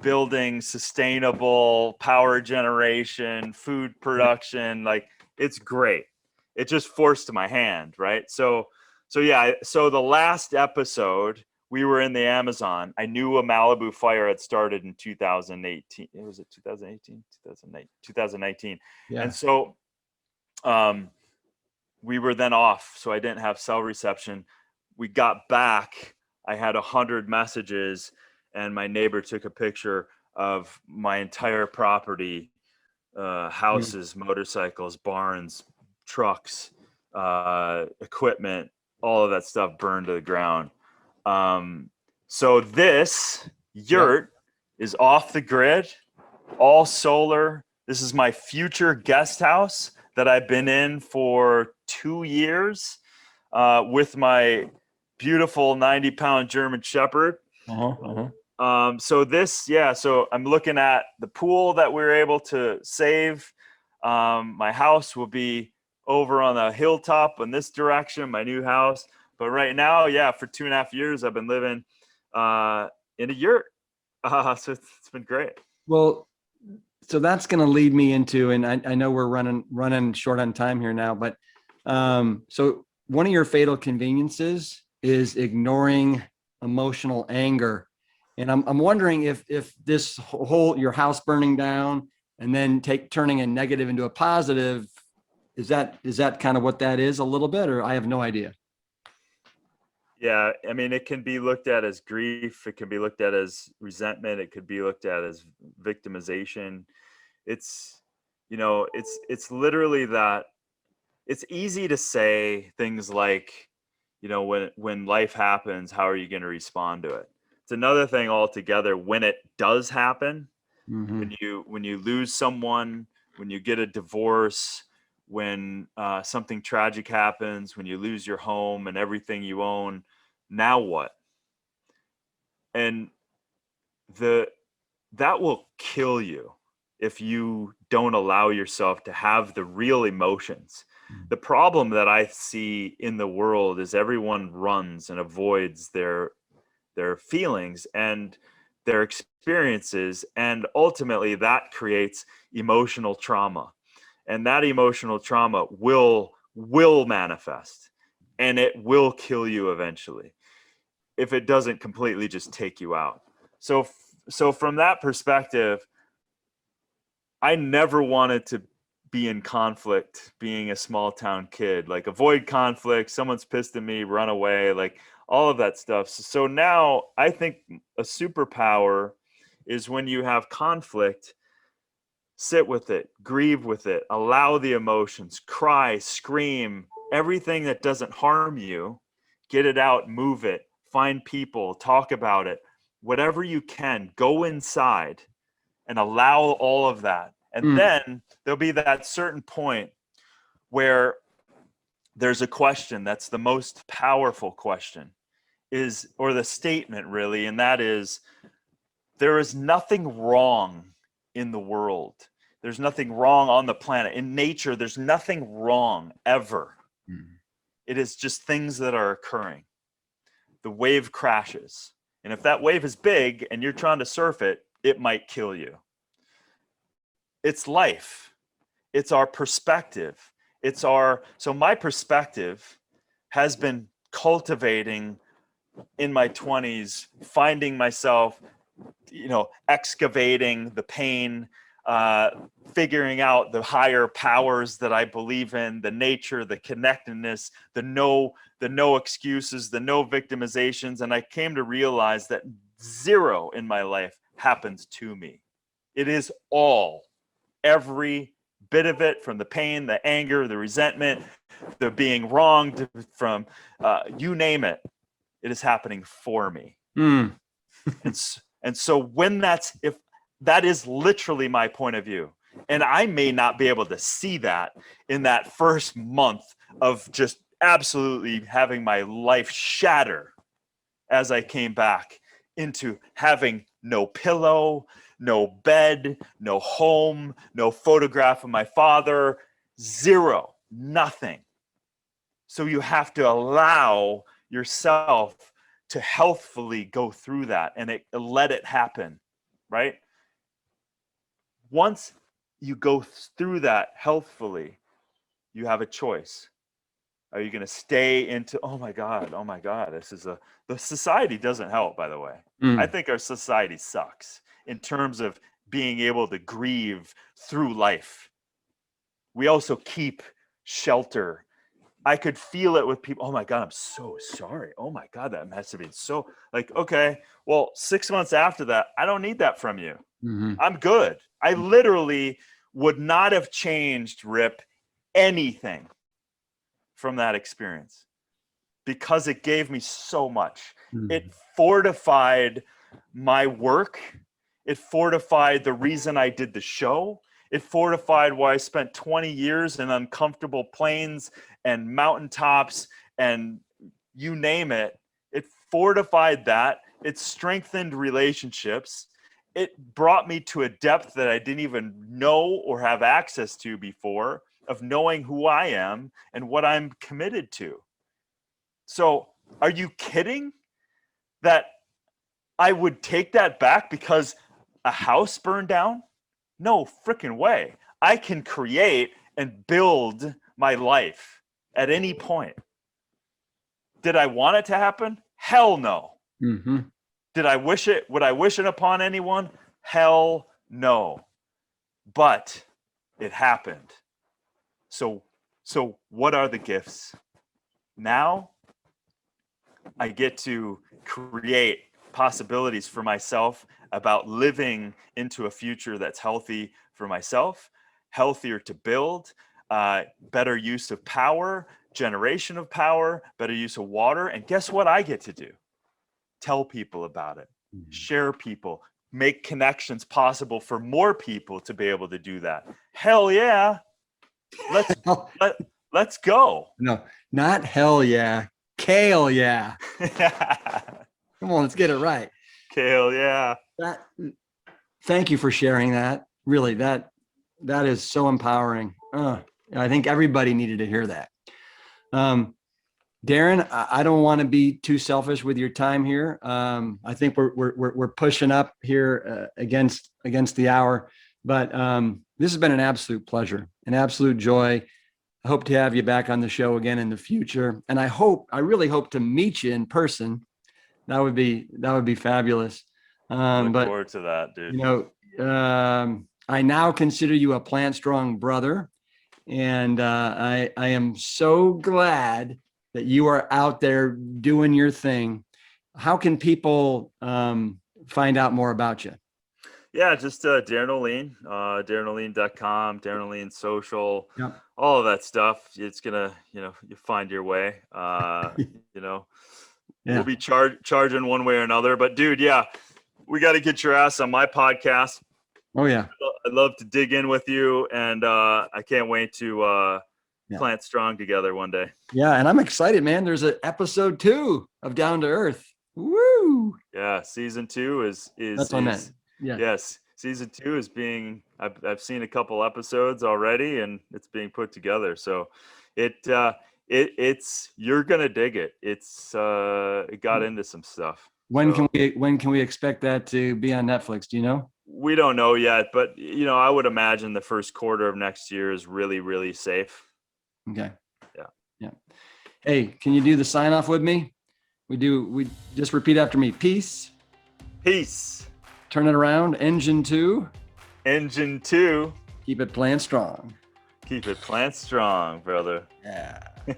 building, sustainable power generation, food production. Like, it's great. It just forced my hand, right? So yeah. So the last episode, we were in the Amazon. I knew a Malibu fire had started in 2018. Was it 2018? 2019. Yeah. And so we were then off. So I didn't have cell reception. We got back. I had 100 messages, and my neighbor took a picture of my entire property, houses, motorcycles, barns, trucks, equipment, all of that stuff burned to the ground. So this yurt is off the grid, all solar. This is my future guest house that I've been in for 2 years with my beautiful 90-pound German Shepherd. So I'm looking at the pool that we were able to save. My house will be over on the hilltop in this direction, my new house. But right now, for 2.5 years, I've been living in a yurt. So it's been great. Well, so that's going to lead me into, and I know we're running short on time here now, but so one of your fatal conveniences is ignoring emotional anger. And I'm wondering if this whole, your house burning down and then turning a negative into a positive, is that kind of what that is a little bit, or I have no idea? Yeah, I mean, it can be looked at as grief. It can be looked at as resentment. It could be looked at as victimization. It's, it's literally that. It's easy to say things like, when life happens, how are you going to respond to it? It's another thing altogether when it does happen, when you lose someone, when you get a divorce, when something tragic happens, when you lose your home and everything you own. Now what? And that will kill you if you don't allow yourself to have the real emotions. The problem that I see in the world is everyone runs and avoids their feelings and their experiences, and ultimately that creates emotional trauma. And that emotional trauma will manifest, and it will kill you eventually if it doesn't completely just take you out. So from that perspective, I never wanted to be in conflict being a small town kid, like avoid conflict, someone's pissed at me, run away, like all of that stuff. So now I think a superpower is when you have conflict, sit with it, grieve with it, allow the emotions, cry, scream, everything that doesn't harm you, get it out, move it, find people, talk about it, whatever you can, go inside and allow all of that. And then there'll be that certain point where there's a question that's the most powerful question or the statement really, and that is, there is nothing wrong in the world. There's nothing wrong on the planet. In nature, there's nothing wrong ever. It is just things that are occurring. The wave crashes. And if that wave is big and you're trying to surf it, it might kill you. It's life. It's our perspective. So my perspective has been cultivating in my 20s, finding myself, excavating the pain, figuring out the higher powers that I believe in, the nature, the connectedness, the no excuses, the no victimizations. And I came to realize that zero in my life happens to me. It is every bit of it, from the pain, the anger, the resentment, the being wronged, from you name it, it is happening for me. And so if that is literally my point of view, and I may not be able to see that in that first month of just absolutely having my life shatter as I came back into having no pillow, no bed, no home, no photograph of my father, zero, nothing. So you have to allow yourself to healthfully go through that and let it happen, right? Once you go through that healthfully, you have a choice. Are you going to stay into, oh my God, the society doesn't help, by the way. I think our society sucks in terms of being able to grieve through life. We also keep shelter. I could feel it with people. Oh my God, I'm so sorry. Oh my God, that must have been so, okay, well, 6 months after that, I don't need that from you. I'm good. I literally would not have changed, Rip, anything from that experience because it gave me so much. It fortified my work. It fortified the reason I did the show. It fortified why I spent 20 years in uncomfortable plains and mountaintops and you name it. It fortified that. It strengthened relationships. It brought me to a depth that I didn't even know or have access to before, of knowing who I am and what I'm committed to. So are you kidding that I would take that back because a house burned down? No freaking way. I can create and build my life at any point. Did I want it to happen? Hell no. Mm-hmm. Did I wish it? Would I wish it upon anyone? Hell no. But it happened. So what are the gifts? Now I get to create possibilities for myself about living into a future that's healthy for myself, healthier to build, better use of power, generation of power, better use of water. And guess what I get to do? Tell people about it, share people, make connections possible for more people to be able to do that. Hell yeah. Let's go. No, not hell yeah. Kale yeah. Come on, let's get it right. Kale yeah. Thank you for sharing that. Really, that is so empowering. I think everybody needed to hear that. Darin, I don't want to be too selfish with your time here. I think we're pushing up here against the hour, but this has been an absolute pleasure, an absolute joy. I hope to have you back on the show again in the future, and I really hope to meet you in person. That would be fabulous. Look forward to that, dude. You know, I now consider you a PLANTSTRONG brother, and I am so glad that you are out there doing your thing. How can people find out more about you? Yeah, just Darin Olien, DarinOlien.com, Darin Olien social, Yep. all of that stuff. It's gonna, you find your way. Yeah. We'll be charging one way or another. But dude, yeah, we got to get your ass on my podcast. Oh yeah. I'd love to dig in with you, and I can't wait to plant strong together one day. Yeah, and I'm excited, man. There's an episode 2 of Down to Earth. Woo! Yeah, season 2 is That's what I meant. Yeah. Yes, season 2 is being. I've seen a couple episodes already, and it's being put together. So, it's you're gonna dig it. It got into some stuff. When can we expect that to be on Netflix? Do you know? We don't know yet, but I would imagine the first quarter of next year is really, really safe. Okay. Yeah. Hey, can you do the sign off with me? We just repeat after me. Peace. Turn it around. Engine 2. Keep it plant strong. Keep it plant strong, brother. Yeah. Nice.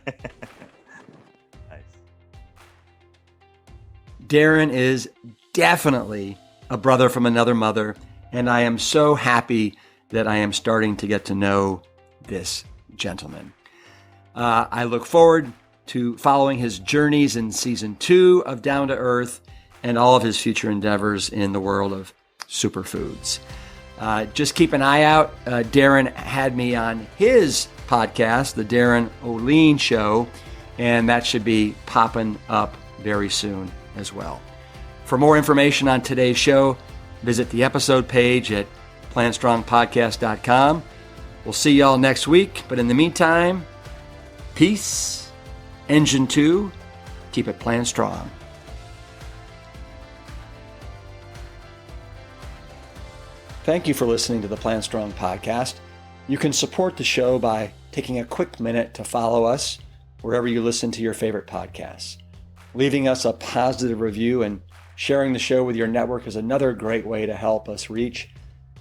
Darin is definitely a brother from another mother, and I am so happy that I am starting to get to know this gentleman. I look forward to following his journeys in season 2 of Down to Earth and all of his future endeavors in the world of superfoods. Just keep an eye out. Darin had me on his podcast, The Darin Olien Show, and that should be popping up very soon as well. For more information on today's show, visit the episode page at plantstrongpodcast.com. We'll see y'all next week, but in the meantime, peace. Engine 2, keep it plant strong. Thank you for listening to the Plant Strong podcast. You can support the show by taking a quick minute to follow us wherever you listen to your favorite podcasts. Leaving us a positive review and sharing the show with your network is another great way to help us reach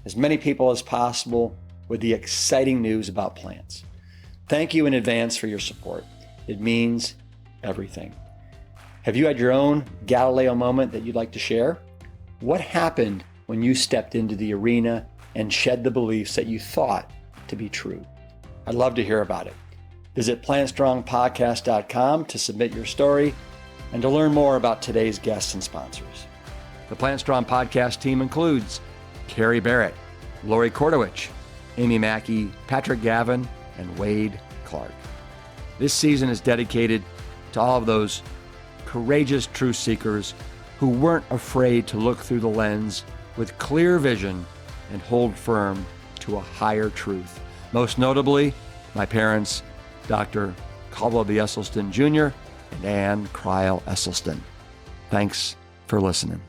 as many people as possible with the exciting news about plants. Thank you in advance for your support. It means everything. Have you had your own Galileo moment that you'd like to share? What happened when you stepped into the arena and shed the beliefs that you thought to be true? I'd love to hear about it. Visit plantstrongpodcast.com to submit your story and to learn more about today's guests and sponsors. The Plant Strong podcast team includes Carrie Barrett, Lori Kordowich, Amy Mackey, Patrick Gavin, and Wade Clark. This season is dedicated to all of those courageous truth seekers who weren't afraid to look through the lens with clear vision and hold firm to a higher truth. Most notably, my parents, Dr. Caldwell B. Esselstyn Jr. and Ann Cryle Esselstyn. Thanks for listening.